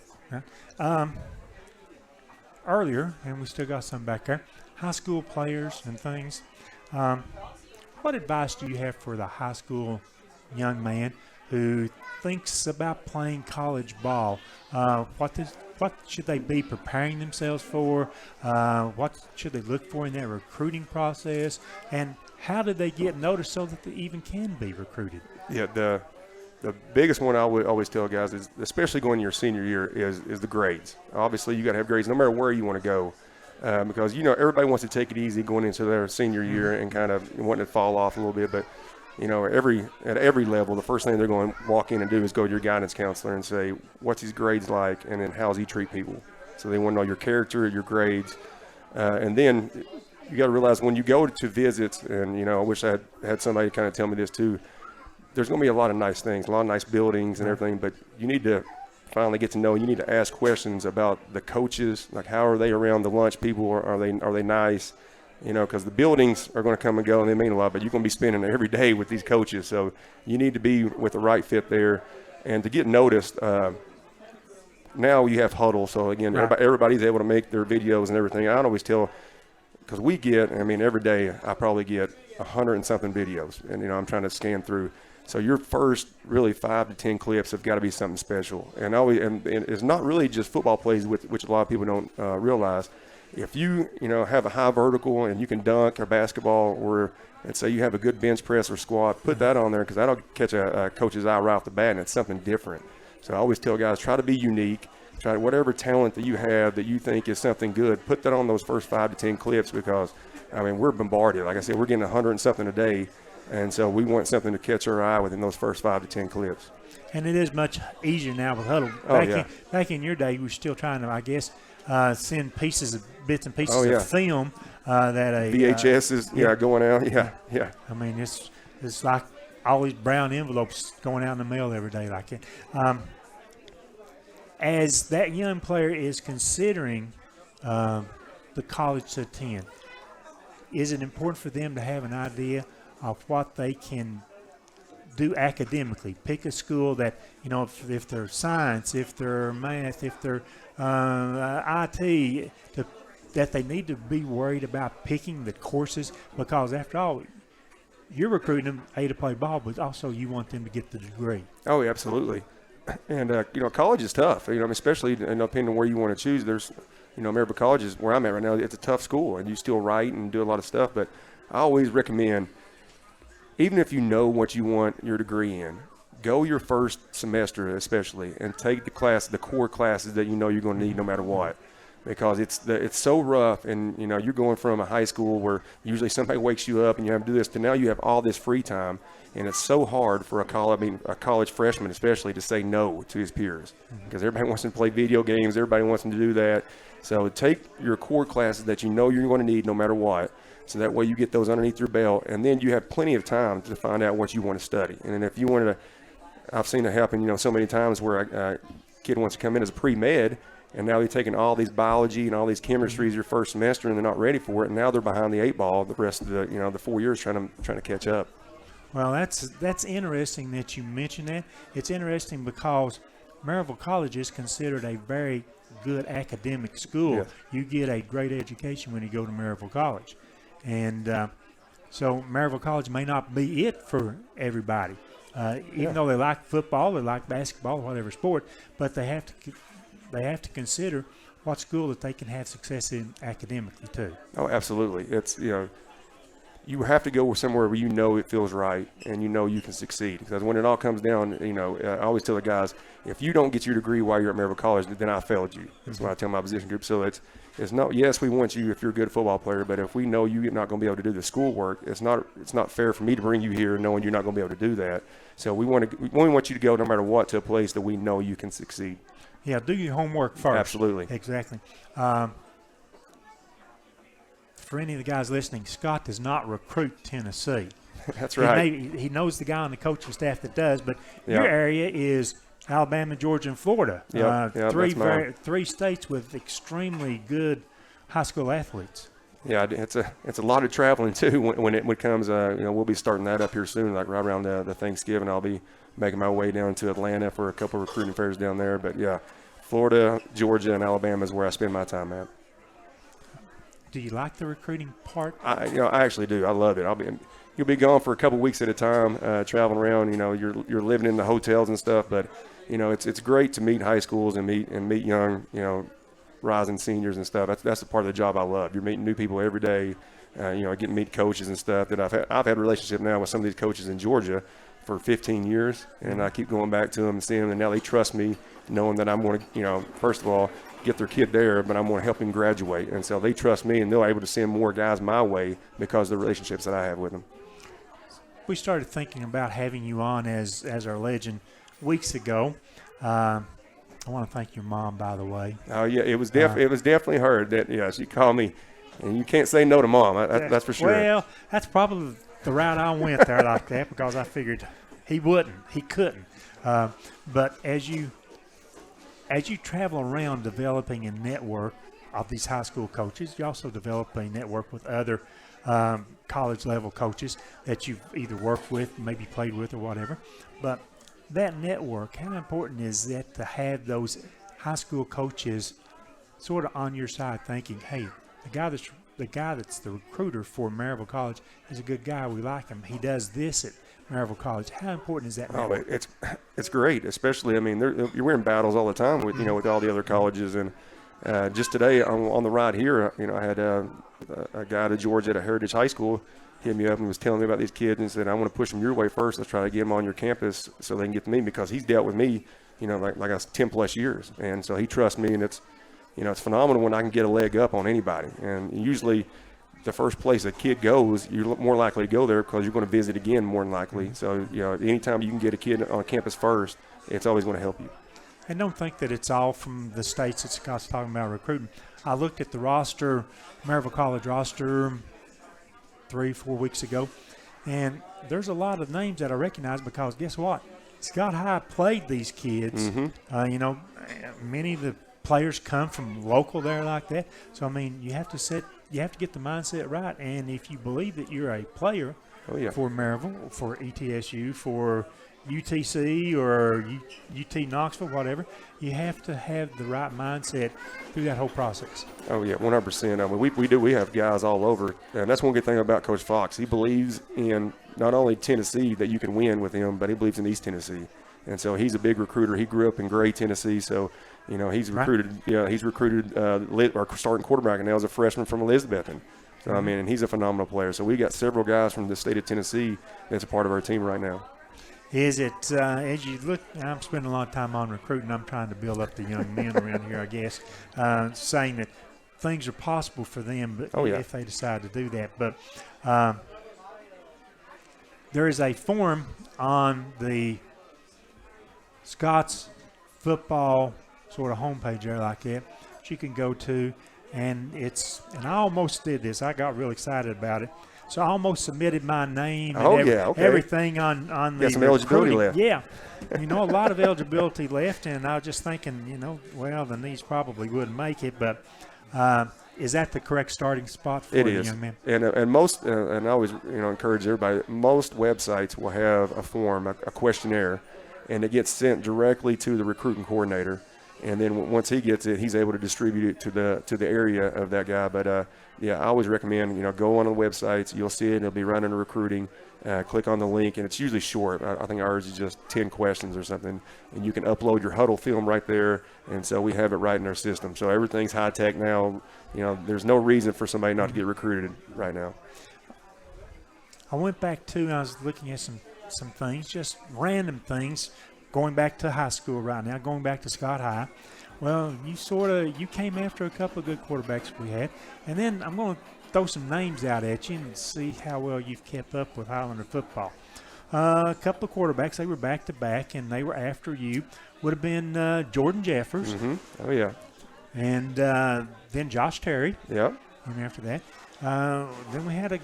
Earlier, and we still got some back there, high school players and things. What advice do you have for the high school young man who thinks about playing college ball? What should they be preparing themselves for? What should they look for in their recruiting process? And how do they get noticed so that they even can be recruited? Yeah, the biggest one I would always tell guys is, especially going your senior year, is the grades. Obviously, you got to have grades no matter where you want to go. Because, everybody wants to take it easy going into their senior year and kind of wanting to fall off a little bit. But, at every level, the first thing they're going to walk in and do is go to your guidance counselor and say, what's his grades like, and then how does he treat people? So they want to know your character, your grades. And then you got to realize when you go to visits, and, I wish I had somebody kind of tell me this too, there's going to be a lot of nice things, a lot of nice buildings and everything, but you need to finally get to know. You need to ask questions about the coaches, like how are they around the lunch people, or are they nice? Because the buildings are going to come and go and they mean a lot, but you're going to be spending every day with these coaches. So you need to be with the right fit there. And to get noticed, now you have Huddle. So, again, everybody's able to make their videos and everything. I always tell, because every day I probably get 100 and something videos. And, I'm trying to scan through. So your first really 5 to 10 clips have got to be something special. And it's not really just football plays, which a lot of people don't realize. If you have a high vertical and you can dunk or basketball, or let's say you have a good bench press or squat, put that on there, because that'll catch a coach's eye right off the bat, and it's something different. So I always tell guys, try to be unique. Try whatever talent that you have that you think is something good, put that on those first 5 to 10 clips, because we're bombarded. Like I said, we're getting 100 and something a day. And so we want something to catch our eye within those first 5 to 10 clips. And it is much easier now with Huddle. Back in your day, we were still trying to, I guess, send bits and pieces of film that a VHS is going out. Yeah. It's like all these brown envelopes going out in the mail every day like it. As that young player is considering the college to attend, is it important for them to have an idea of what they can do academically? Pick a school that, if they're science, if they're math, if they're IT, that they need to be worried about picking the courses, because after all, you're recruiting them to play ball, but also you want them to get the degree. Oh, absolutely. And, college is tough, especially depending on where you want to choose. There's, Maryville College is where I'm at right now. It's a tough school, and you still write and do a lot of stuff, but I always recommend, even if you know what you want your degree in, go your first semester especially and take the core classes that you're going to need no matter what, because it's so rough, and you're going from a high school where usually somebody wakes you up and you have to do this, to now you have all this free time, and it's so hard for a college freshman especially to say no to his peers, because everybody wants to play video games, everybody wants them to do that. So take your core classes that you're going to need no matter what. So that way you get those underneath your belt, and then you have plenty of time to find out what you want to study. And then if you wanted to, I've seen it happen, so many times where a kid wants to come in as a pre-med, and now they're taking all these biology and all these chemistries your first semester, and they're not ready for it, and now they're behind the 8 ball the rest of the 4 years trying to catch up. Well, that's interesting that you mentioned that. It's interesting because Maryville College is considered a very good academic school. Yes. You get a great education when you go to Maryville College. And so Maryville College may not be it for everybody, even though they like football, they like basketball, or whatever sport, but they have to consider what school that they can have success in academically too. Oh, absolutely. It's you have to go somewhere where it feels right and you can succeed. Because when it all comes down, I always tell the guys, if you don't get your degree while you're at Maryville College, then I failed you. That's what I tell my position group. So it's not, yes, we want you if you're a good football player, but if we know you're not going to be able to do the schoolwork, it's not fair for me to bring you here knowing you're not going to be able to do that. So we want you to go no matter what to a place that we know you can succeed. Yeah, do your homework first. Absolutely. Exactly. For any of the guys listening, Scott does not recruit Tennessee. That's right. He knows the guy on the coaching staff that does, but your area is Alabama, Georgia, and Florida. Yep, that's mine. Three states with extremely good high school athletes. Yeah, it's a lot of traveling too when it comes. We'll be starting that up here soon, like right around the Thanksgiving. I'll be making my way down to Atlanta for a couple of recruiting fairs down there. But yeah, Florida, Georgia, and Alabama is where I spend my time at. Do you like the recruiting part? I actually do. I love it. You'll be gone for a couple of weeks at a time, traveling around. You're living in the hotels and stuff, but it's great to meet high schools and meet young rising seniors and stuff. That's the part of the job I love. You're meeting new people every day. Getting to meet coaches and stuff that I've had a relationship now with some of these coaches in Georgia for 15 years, and I keep going back to them and seeing them, and now they trust me, knowing that I'm going to, first of all, get their kid there, but I'm going to help him graduate. And so they trust me, and they're able to send more guys my way because of the relationships that I have with them. We started thinking about having you on as our legend weeks ago. I want to thank your mom, by the way. Oh yeah, it was definitely her that she called me, and you can't say no to mom. That's for sure. Well, that's probably the route I went there like that, because I figured he couldn't. But as you travel around developing a network of these high school coaches, you also develop a network with other college level coaches that you've either worked with, maybe played with, or whatever. But that network, how important is that to have those high school coaches sort of on your side, thinking, hey, the guy that's the recruiter for Maryville College is a good guy. We like him. He does this at Maryville College. How important is that network? It's great, especially, you're in battles all the time with with all the other colleges. And just today on the ride here, I had a guy to Georgia at a Heritage High School hit me up and was telling me about these kids and said, I want to push them your way first. Let's try to get them on your campus so they can get to me, because he's dealt with me, like I was 10 plus years. And so he trusts me, and it's phenomenal when I can get a leg up on anybody. And usually the first place a kid goes, you're more likely to go there because you're going to visit again more than likely. So, anytime you can get a kid on campus first, it's always going to help you. And don't think that it's all from the states that Scott's talking about recruiting. I looked at the roster, Maryville College roster, 3-4 weeks ago, and there's a lot of names that I recognize because guess what? Scott High played these kids. Mm-hmm. Many of the players come from local there like that. So, you have to get the mindset right. And if you believe that you're a player for Maryville, for ETSU, for UTC or UT Knoxville, whatever, you have to have the right mindset through that whole process. Oh, yeah, 100%. We have guys all over. And that's one good thing about Coach Fox. He believes in not only Tennessee that you can win with him, but he believes in East Tennessee. And so he's a big recruiter. He grew up in Gray, Tennessee, so he's recruited. He's recruited our starting quarterback now as a freshman from Elizabethton. So and he's a phenomenal player. So we got several guys from the state of Tennessee that's a part of our team right now. Is it as you look? I'm spending a lot of time on recruiting. I'm trying to build up the young men around here, I guess, saying that things are possible for them, but if they decide to do that. But there is a form on the Scott's football sort of homepage there like that you can go to, and I almost did this. I got real excited about it. So I almost submitted my name and everything on the some eligibility left. Yeah. A lot of eligibility left, and I was just thinking, then these probably wouldn't make it, but is that the correct starting spot for the young man? And most, and I always encourage everybody, most websites will have a form, a questionnaire, and it gets sent directly to the recruiting coordinator. And then once he gets it, he's able to distribute it to the area of that guy. But I always recommend go on the websites. You'll see it. It'll be right under recruiting. Click on the link, and it's usually short. I think ours is just 10 questions or something, and you can upload your huddle film right there. And so we have it right in our system. So everything's high tech now. There's no reason for somebody not to get recruited right now. I went back I was looking at some things, just random things. Going back to high school right now, going back to Scott High. Well, you came after a couple of good quarterbacks we had. And then I'm going to throw some names out at you and see how well you've kept up with Highlander football. A couple of quarterbacks, they were back-to-back, and they were after you. Would have been Jordan Jeffers. Mm-hmm. Oh, yeah. And then Josh Terry. Yep. And after that. Then we had a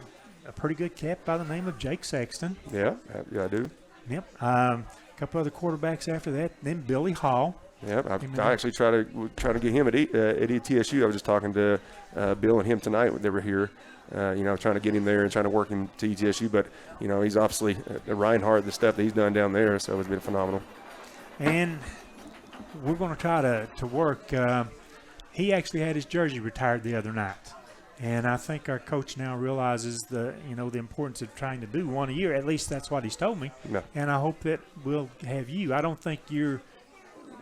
pretty good cat by the name of Jake Sexton. Yeah, I do. Yep. A couple other quarterbacks after that. Then Billy Hall. Yep, I actually try to get him at ETSU. I was just talking to Bill and him tonight when they were here. Trying to get him there and trying to work him to ETSU. But he's obviously Reinhardt, the stuff that he's done down there, so it's been phenomenal. And we're going to try to work. He actually had his jersey retired the other night. And I think our coach now realizes the importance of trying to do one a year. At least that's what he's told me. No. And I hope that we'll have you. I don't think it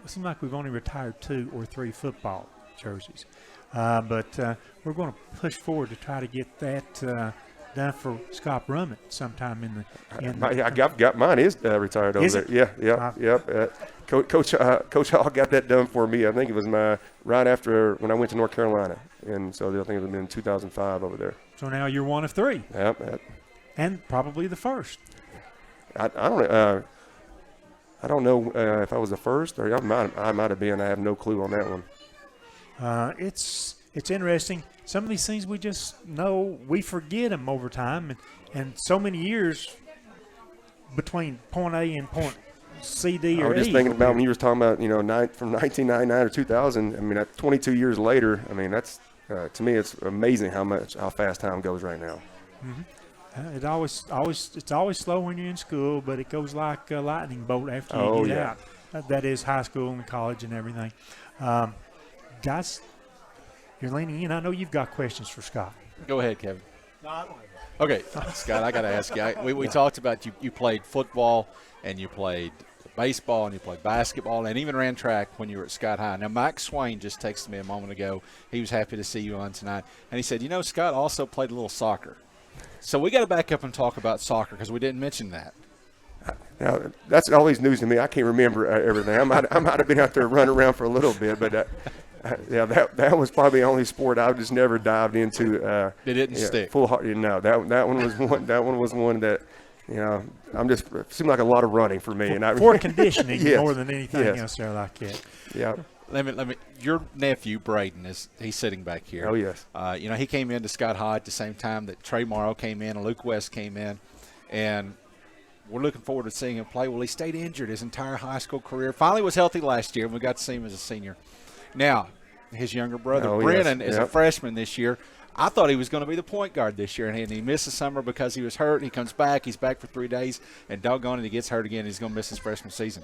seems like we've only retired 2 or 3 football jerseys. But we're going to push forward to try to get that done for Scott Brummett sometime I got mine is retired over there. Yeah. Coach Hall got that done for me. I think it was right after when I went to North Carolina, and so I think it was in 2005 over there. So now you're one of 3. Yep. And probably the first. I don't know if I was the first or I might have been. I have no clue on that one. It's interesting. Some of these things we just know, we forget them over time, and so many years between point A and point C, D, or E. I was just thinking about when you were talking about from 1999 or 2000. I mean, 22 years later. I mean, that's to me, it's amazing how fast time goes right now. Mm-hmm. It's always slow when you're in school, but it goes like a lightning bolt after you get out. That is high school and college and everything. Guys, you're leaning in. I know you've got questions for Scott. Go ahead, Kevin. Okay, Scott, I got to ask you. We talked about you played football and you played baseball and you played basketball and even ran track when you were at Scott High. Now, Mike Swain just texted me a moment ago. He was happy to see you on tonight. And he said, Scott also played a little soccer. So we got to back up and talk about soccer because we didn't mention that. Now, that's always news to me. I can't remember everything. I might have been out there running around for a little bit, but that was probably the only sport I just never dived into. It didn't stick. Full heart. No, that one was one. That one was one that I'm just it seemed like a lot of running for me. For conditioning yes, more than anything yes. else there like that. Yeah. Let me. Your nephew Braden he's sitting back here. Oh yes. He came into Scott High at the same time that Trey Morrow came in and Luke West came in, and we're looking forward to seeing him play. Well, he stayed injured his entire high school career. Finally was healthy last year, and we got to see him as a senior. Now, his younger brother Brennan is a freshman this year. I thought he was going to be the point guard this year, and he missed the summer because he was hurt. He comes back. He's back for 3 days, and doggone it, he gets hurt again. He's going to miss his freshman season.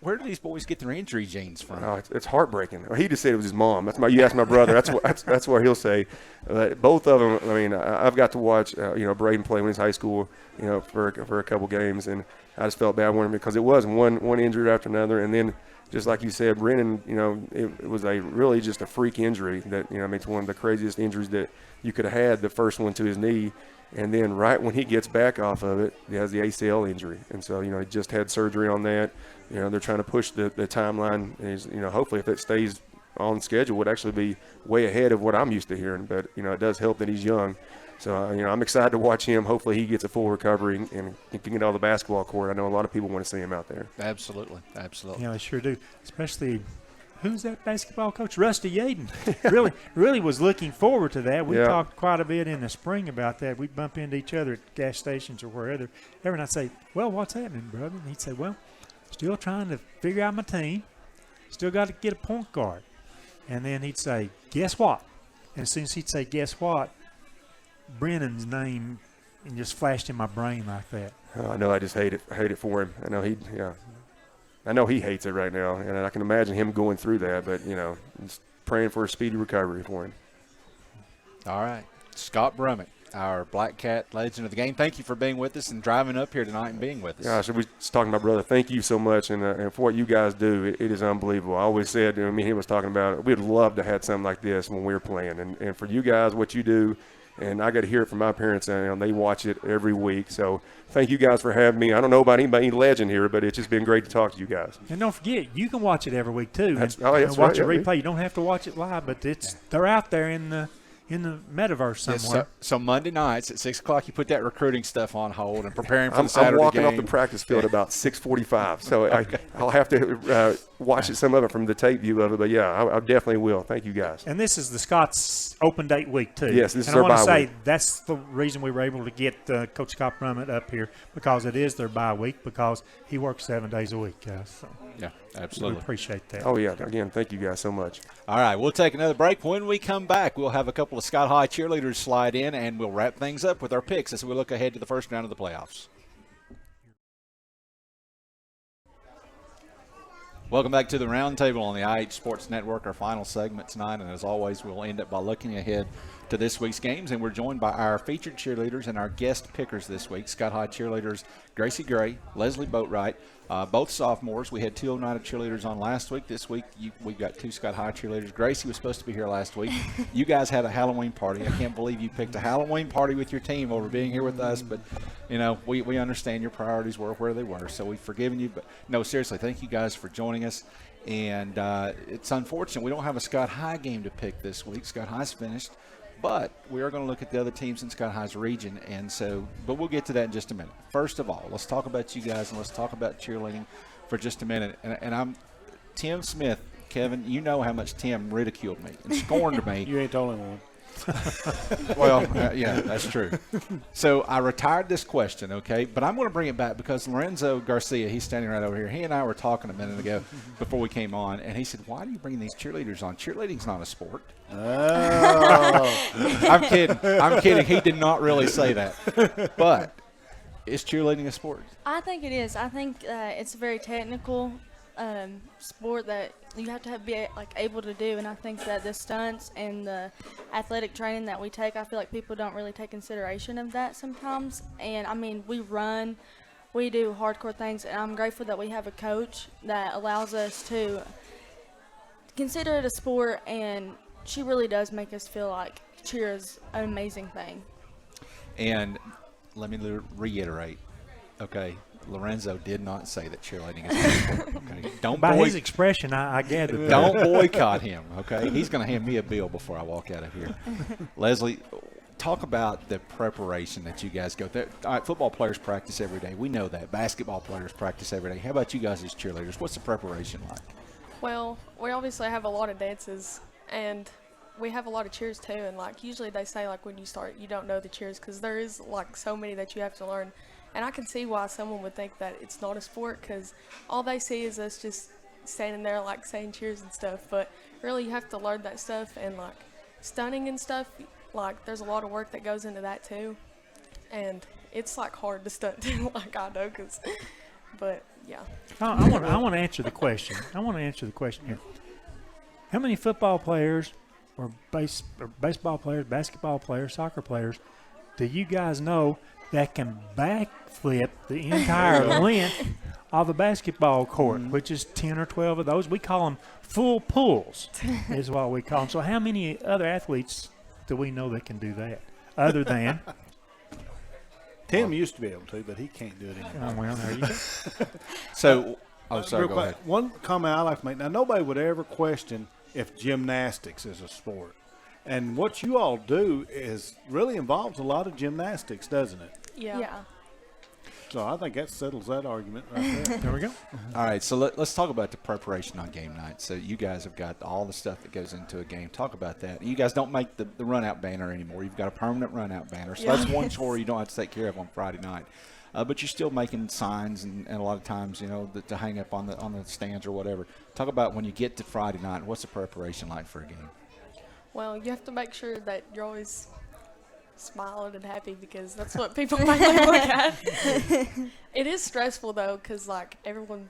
Where do these boys get their injury genes from? Oh, it's heartbreaking. He just said it was his mom. You asked my brother. That's what he'll say. Both of them. I mean, I've got to watch Braden play when he was high school. For a couple games, and I just felt bad for him because it was one injury after another, and then just like you said, Brennan. It was really just a freak injury that it's one of the craziest injuries that you could have had. The first one to his knee. And then right when he gets back off of it, he has the ACL injury. And so, he just had surgery on that. They're trying to push the timeline. And hopefully if it stays on schedule, it would actually be way ahead of what I'm used to hearing. But, it does help that he's young. So, I'm excited to watch him. Hopefully he gets a full recovery and can get on the basketball court. I know a lot of people want to see him out there. Absolutely. Yeah, they sure do. Especially – who's that basketball coach? Rusty Yaden. really was looking forward to that. We talked quite a bit in the spring about that. We'd bump into each other at gas stations or wherever. And I'd say, well, what's happening, brother? And he'd say, well, still trying to figure out my team. Still got to get a point guard. And then he'd say, guess what? And as soon as he'd say, guess what, Brennan's name just flashed in my brain like that. I know. I just hate it for him. I know he hates it right now, and I can imagine him going through that, but, just praying for a speedy recovery for him. All right. Scott Brummett, our Black Cat legend of the game. Thank you for being with us and driving up here tonight and being with us. Gosh, I was talking to my brother. Thank you so much, and for what you guys do, it is unbelievable. I always said, he was talking about it, we'd love to have something like this when we were playing, and for you guys, what you do, and I got to hear it from my parents, and they watch it every week. So thank you guys for having me. I don't know about any legend here, but it's just been great to talk to you guys. And don't forget, you can watch it every week too. That's watch right, a replay. You don't have to watch it live, but they're out there in in the metaverse Yes, somewhere. so Monday nights at 6 o'clock, you put that recruiting stuff on hold and preparing for the I'm Saturday walking game. off the practice field about 6:45, so I'll have to watch some of it from the tape view of it. But yeah, I definitely will. Thank you guys. And this is the Scott's open date week too. Yes, this is and I our want to bye say week. that's the reason we were able to get Coach Scott Brummett up here, because it is their bye week, because he works 7 days a week, guys. So Yeah, we absolutely. appreciate that. Oh yeah, again, thank you guys so much. All right, we'll take another break. When we come back, we'll have a couple of Scott High cheerleaders slide in, and we'll wrap things up with our picks as we look ahead to the first round of the playoffs. Welcome back to the Roundtable on the IH Sports Network, our final segment tonight. And as always, we'll end up by looking ahead to this week's games. And we're joined by our featured cheerleaders and our guest pickers this week. Scott High cheerleaders Gracie Gray, Leslie Boatwright, both sophomores. We had 2 Oneida cheerleaders on last week. This week, we've got 2 Scott High cheerleaders. Gracie was supposed to be here last week. You guys had a Halloween party. I can't believe you picked a Halloween party with your team over being here with us. But, you know, we understand your priorities were where they were. So we've forgiven you. But, no, seriously, thank you guys for joining us. And it's unfortunate we don't have a Scott High game to pick this week. Scott High's finished. But we are going to look at the other teams in Scott High's region, but we'll get to that in just a minute. First of all, let's talk about you guys, and let's talk about cheerleading for just a minute. And I'm Tim Smith. Kevin, you know how much Tim ridiculed me and scorned me. You ain't the only one. Well, yeah, that's true. So I retired this question, okay? But I'm going to bring it back because Lorenzo Garcia, he's standing right over here. He and I were talking a minute ago before we came on, and he said, why do you bring these cheerleaders on? Cheerleading's not a sport. Oh. I'm kidding. He did not really say that. But is cheerleading a sport? I think it is. I think it's a very technical sport that you have to be able to do, and I think that the stunts and the athletic training that we take, I feel like people don't really take consideration of that sometimes. And I mean, we run, we do hardcore things, and I'm grateful that we have a coach that allows us to consider it a sport, and she really does make us feel like cheer is an amazing thing. And let me reiterate, okay, Lorenzo did not say that cheerleading is a sport. Okay, don't by his expression, I gathered that. Don't boycott him. Okay, he's going to hand me a bill before I walk out of here. Leslie, talk about the preparation that you guys go through. All right, football players practice every day. We know that. Basketball players practice every day. How about you guys as cheerleaders? What's the preparation like? Well, we obviously have a lot of dances, and we have a lot of cheers too. And usually they say when you start, you don't know the cheers because there is so many that you have to learn. And I can see why someone would think that it's not a sport, because all they see is us just standing there saying cheers and stuff. But really, you have to learn that stuff, and stunning and stuff. There's a lot of work that goes into that too, and it's hard to stunt too. I know, but yeah. I want to answer the question. Here. How many football players, or baseball players, basketball players, soccer players, do you guys know that can backflip the entire length of a basketball court, which is 10 or 12 of those? We call them full pulls, is what we call them. So how many other athletes do we know that can do that, other than? Tim used to be able to, but he can't do it anymore. Oh, well, there you go. So, sorry, go ahead. One comment I like to make. Now, nobody would ever question if gymnastics is a sport. And what you all do really involves a lot of gymnastics, doesn't it? Yeah. So I think that settles that argument right there. There we go. All right, so let's talk about the preparation on game night. So you guys have got all the stuff that goes into a game. Talk about that. You guys don't make the run-out banner anymore. You've got a permanent run-out banner. So that's one chore you don't have to take care of on Friday night. But you're still making signs and a lot of times, to hang up on the stands or whatever. Talk about when you get to Friday night, what's the preparation like for a game? Well, you have to make sure that you're always smiling and happy, because that's what people mainly look at. It is stressful though, because everyone,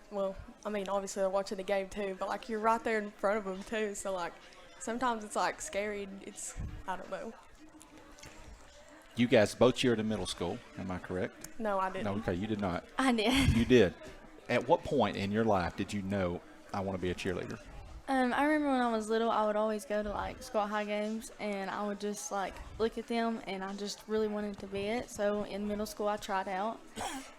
obviously they're watching the game too, but you're right there in front of them too, so sometimes it's scary, and it's, I don't know. You guys both cheered in middle school, am I correct? No, I didn't. No, okay, you did not. I did. You did. At what point in your life did you know I want to be a cheerleader? I remember when I was little, I would always go to Scott High games, and I would just look at them, and I just really wanted to be it. So in middle school, I tried out,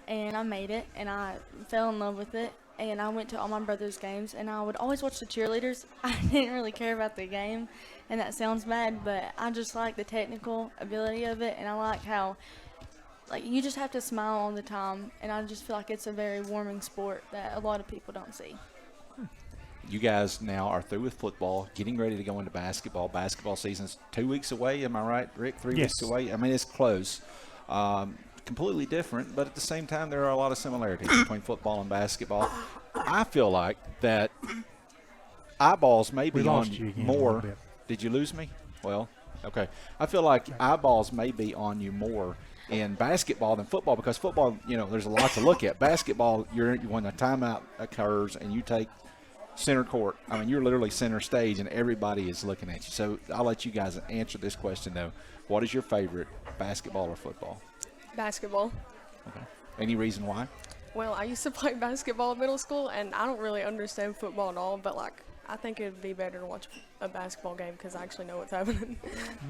and I made it, and I fell in love with it. and I went to all my brother's games, and I would always watch the cheerleaders. I didn't really care about the game, and that sounds bad, but I just like the technical ability of it, and I like how, like, you just have to smile all the time, and I just feel like it's a very warming sport that a lot of people don't see. You guys now are through with football, getting ready to go into basketball. Basketball season's 2 weeks away. Am I right, Rick? 3 weeks away? I mean, it's close. Completely different, but at the same time, there are a lot of similarities between football and basketball. I feel like that eyeballs may be on you more. Did you lose me? Well, okay. I feel like eyeballs may be on you more in basketball than football, because football, there's a lot to look at. Basketball, when a timeout occurs and you take center court, I mean, you're literally center stage and everybody is looking at you. So I'll let you guys answer this question, though. What is your favorite, basketball or football? Basketball. Okay. Any reason why? Well, I used to play basketball in middle school, and I don't really understand football at all, but, I think it would be better to watch a basketball game because I actually know what's happening.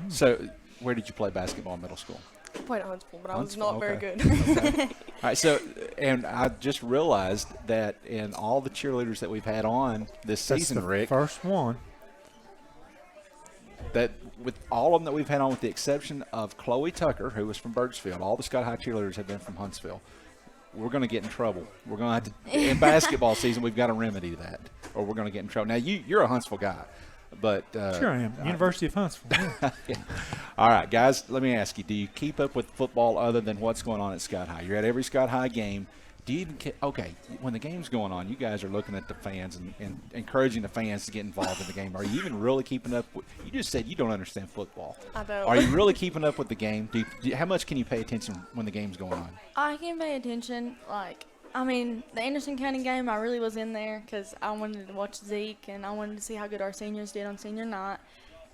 So where did you play basketball in middle school? I played at Huntsville, but I was not very good. Okay. All right, so, and I just realized that in all the cheerleaders that we've had on this season, Rick. First one. That with all of them that we've had on, with the exception of Chloe Tucker, who was from Birchfield, all the Scott High cheerleaders have been from Huntsville. We're going to get in trouble. We're going to have to, in basketball season, we've got to remedy that, or we're going to get in trouble. Now, you're a Huntsville guy, but sure I am. University of Huntsville. Yeah. All right, guys, let me ask you: do you keep up with football other than what's going on at Scott High? You're at every Scott High game. Do you even okay, when the game's going on, you guys are looking at the fans and encouraging the fans to get involved in the game. Are you even really keeping up with – you just said you don't understand football. I don't. Are you really keeping up with the game? How much can you pay attention when the game's going on? I can pay attention. The Anderson County game, I really was in there because I wanted to watch Zeke, and I wanted to see how good our seniors did on senior night.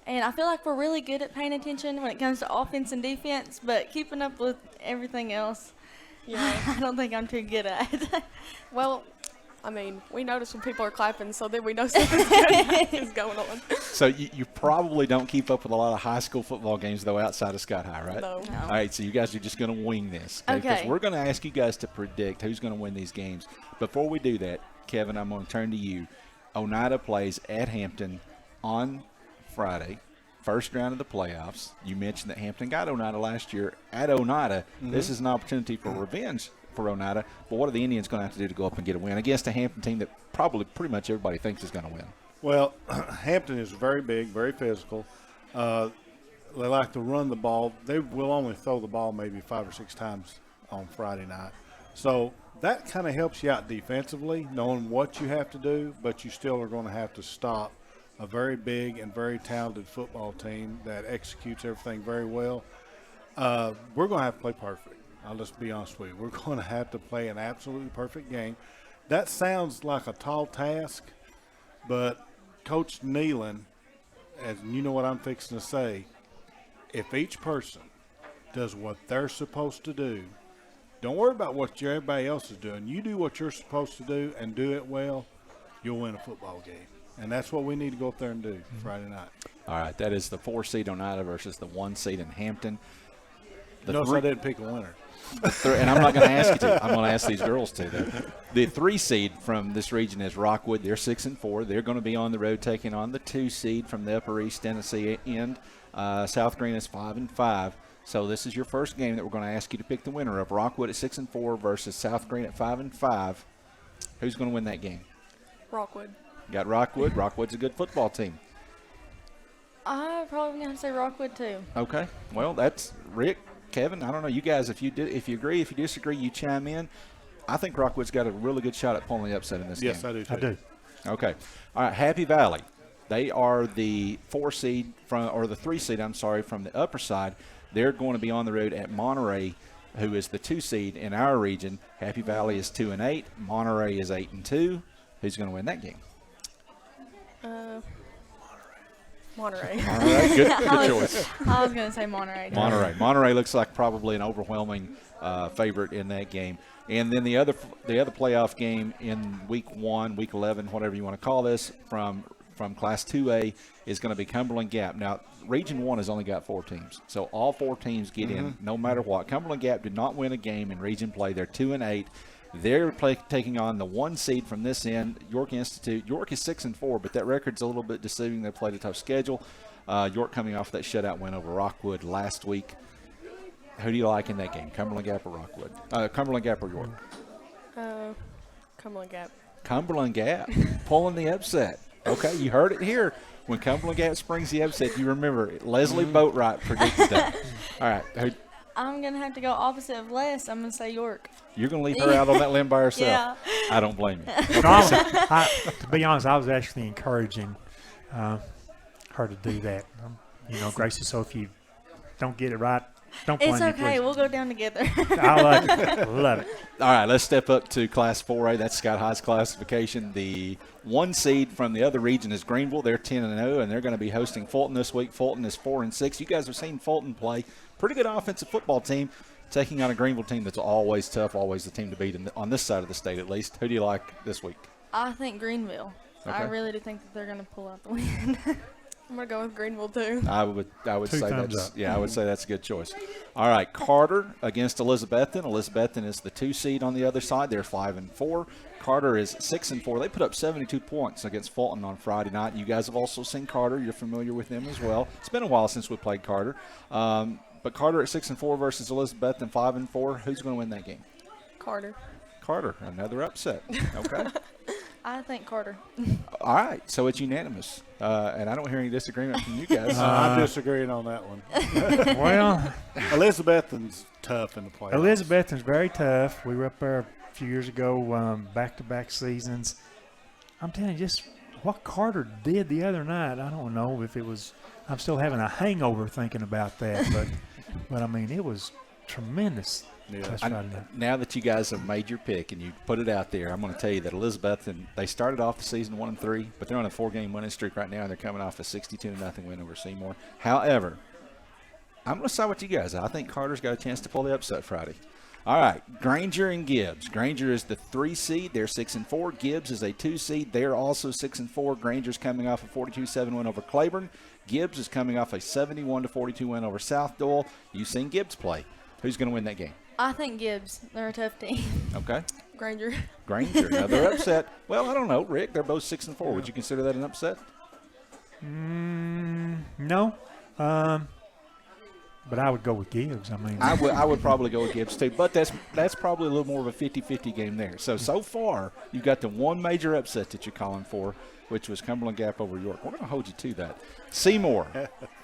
And I feel like we're really good at paying attention when it comes to offense and defense, but keeping up with everything else – yeah, I don't think I'm too good at it. Well, we notice when people are clapping, so then we know something good is going on. So you probably don't keep up with a lot of high school football games, though, outside of Scott High, right? No. All right, so you guys are just going to wing this. Okay? Because we're going to ask you guys to predict who's going to win these games. Before we do that, Kevin, I'm going to turn to you. Oneida plays at Hampton on Friday. First round of the playoffs. You mentioned that Hampton got Oneida last year at Oneida. Mm-hmm. This is an opportunity for revenge for Oneida. But what are the Indians going to have to do to go up and get a win against a Hampton team that probably pretty much everybody thinks is going to win? Well, Hampton is very big, very physical. They like to run the ball. They will only throw the ball maybe 5 or 6 times on Friday night. So that kind of helps you out defensively, knowing what you have to do, but you still are going to have to stop a very big and very talented football team that executes everything very well. We're going to have to play perfect. I'll just be honest with you. We're going to have to play an absolutely perfect game. That sounds like a tall task, but Coach Nealon, as you know what I'm fixing to say, if each person does what they're supposed to do, don't worry about what everybody else is doing. You do what you're supposed to do and do it well, you'll win a football game. And that's what we need to go up there and do Friday night. All right, that is the 4 seed Oneida versus the 1 seed in Hampton. Notice I didn't pick a winner. And I'm not going to ask you to. I'm going to ask these girls to, though. The 3 seed from this region is Rockwood. They're 6-4. They're going to be on the road taking on the 2 seed from the Upper East Tennessee end. South Green is 5-5. So this is your first game that we're going to ask you to pick the winner of. Rockwood at 6-4 versus South Green at 5-5. Who's going to win that game? Rockwood. Got Rockwood. Rockwood's a good football team. I'm probably going to say Rockwood, too. Okay. Well, that's Rick, Kevin. I don't know. You guys, if you agree, if you disagree, you chime in. I think Rockwood's got a really good shot at pulling the upset in this game. Yes, I do, too. I do. Okay. All right, Happy Valley. They are the 4 seed the 3 seed, from the upper side. They're going to be on the road at Monterey, who is the 2 seed in our region. Happy Valley is 2-8. Monterey is 8-2. Who's going to win that game? Monterey. All right, good choice. I was going to say Monterey. Monterey looks like probably an overwhelming favorite in that game. And then the other playoff game in week 1, week 11, whatever you want to call this, from Class 2A is going to be Cumberland Gap. Now, Region 1 has only got 4 teams, so all 4 teams get in no matter what. Cumberland Gap did not win a game in region play. They're 2-8. They're taking on the 1 seed from this end, York Institute. York is 6-4, but that record's a little bit deceiving. They played a tough schedule. York coming off that shutout win over Rockwood last week. Who do you like in that game, Cumberland Gap or Rockwood? Cumberland Gap or York? Cumberland Gap. Cumberland Gap pulling the upset. Okay, you heard it here. When Cumberland Gap springs the upset, you remember it. Leslie Boatwright predicted that. All right. I'm going to have to go opposite of Les. I'm going to say York. You're going to leave her out on that limb by herself? Yeah. I don't blame you. To be honest, I was actually encouraging her to do that. Gracie, so if you don't get it right, don't blame It's me, okay. please. We'll go down together. I like it. Love it. All right, let's step up to Class 4A. That's Scott High's classification. The 1 seed from the other region is Greenville. They're 10-0, and they're going to be hosting Fulton this week. Fulton is 4-6. You guys have seen Fulton play. Pretty good offensive football team, taking on a Greenville team that's always tough, always the team to beat on this side of the state at least. Who do you like this week? I think Greenville. Okay. I really do think that they're going to pull out the win. I'm gonna go with Greenville too. I would Two say thumbs that's up. I would say that's a good choice. All right, Carter against Elizabethton. Elizabethton is the 2 seed on the other side. They're 5-4. Carter is 6-4. They put up 72 points against Fulton on Friday night. You guys have also seen Carter. You're familiar with them as well. It's been a while since we played Carter, but Carter at 6-4 versus Elizabethton 5-4. Who's going to win that game? Carter. Carter, another upset. Okay. I think Carter. All right, so it's unanimous, and I don't hear any disagreement from you guys. I'm disagreeing on that one. Well, Elizabethton's tough in the playoffs. Elizabethton's very tough. We were up there a few years ago, back-to-back seasons. I'm telling you, just what Carter did the other night, I don't know if it was – I'm still having a hangover thinking about that. But I mean, it was tremendous. Yeah. Now that you guys have made your pick and you put it out there, I'm going to tell you that Elizabethton, they started off the season 1-3, but they're on a 4-game winning streak right now, and they're coming off a 62-0 win over Seymour. However, I'm going to side with you guys. I think Carter's got a chance to pull the upset Friday. All right, Granger and Gibbs. Granger is the 3 seed. They're 6-4. Gibbs is a 2 seed. They're also 6-4. Granger's coming off a 42-7 win over Claiborne. Gibbs is coming off a 71-42 win over South Doyle. You've seen Gibbs play. Who's going to win that game? I think Gibbs. They're a tough team. Okay. Granger. Granger, another upset. Well, I don't know, Rick. They're both 6-4. Would you consider that an upset? No. But I would go with Gibbs. I mean, I would probably go with Gibbs too, but that's probably a little more of a 50-50 game there. So far, you've got the one major upset that you're calling for, which was Cumberland Gap over York. We're going to hold you to that. Seymour,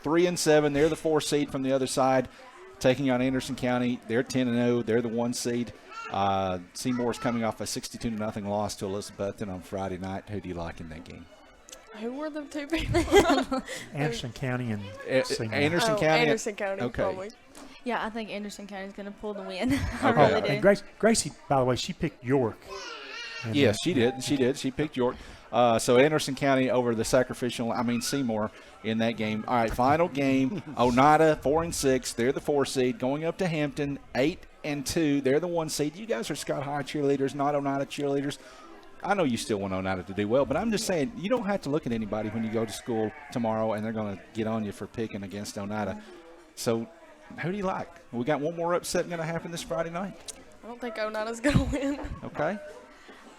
3-7. They're the 4 seed from the other side, taking on Anderson County. They're 10-0. They're the 1 seed. Seymour's coming off a 62-0 loss to Elizabethton on Friday night. Who do you like in that game? Who were the 2 people? Anderson County and Seymour. Anderson County. Anderson County, okay. probably. Yeah, I think Anderson County's going to pull the win. I Okay. really do. And Gracie, by the way, she picked York. And Yes, she did. She did. She picked York. So Anderson County over the Seymour in that game. All right, final game. Oneida 4-6. They're the 4 seed going up to Hampton 8-2. They're the 1 seed. You guys are Scott High cheerleaders, not Oneida cheerleaders. I know you still want Oneida to do well, but I'm just saying you don't have to look at anybody when you go to school tomorrow and they're going to get on you for picking against Oneida. So who do you like? We got one more upset going to happen this Friday night. I don't think Oneida's going to win. Okay.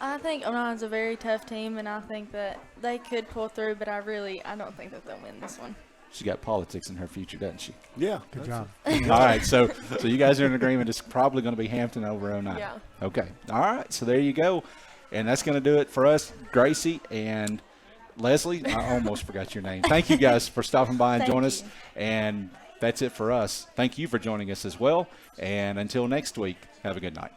I think Oneida's a very tough team, and I think that they could pull through, but I don't think that they'll win this one. She got politics in her future, doesn't she? Yeah. Good job. All right, so you guys are in agreement. It's probably going to be Hampton over Oneida. Yeah. Okay. All right, so there you go. And that's going to do it for us, Gracie and Leslie. I almost forgot your name. Thank you guys for stopping by and joining us. And that's it for us. Thank you for joining us as well. And until next week, have a good night.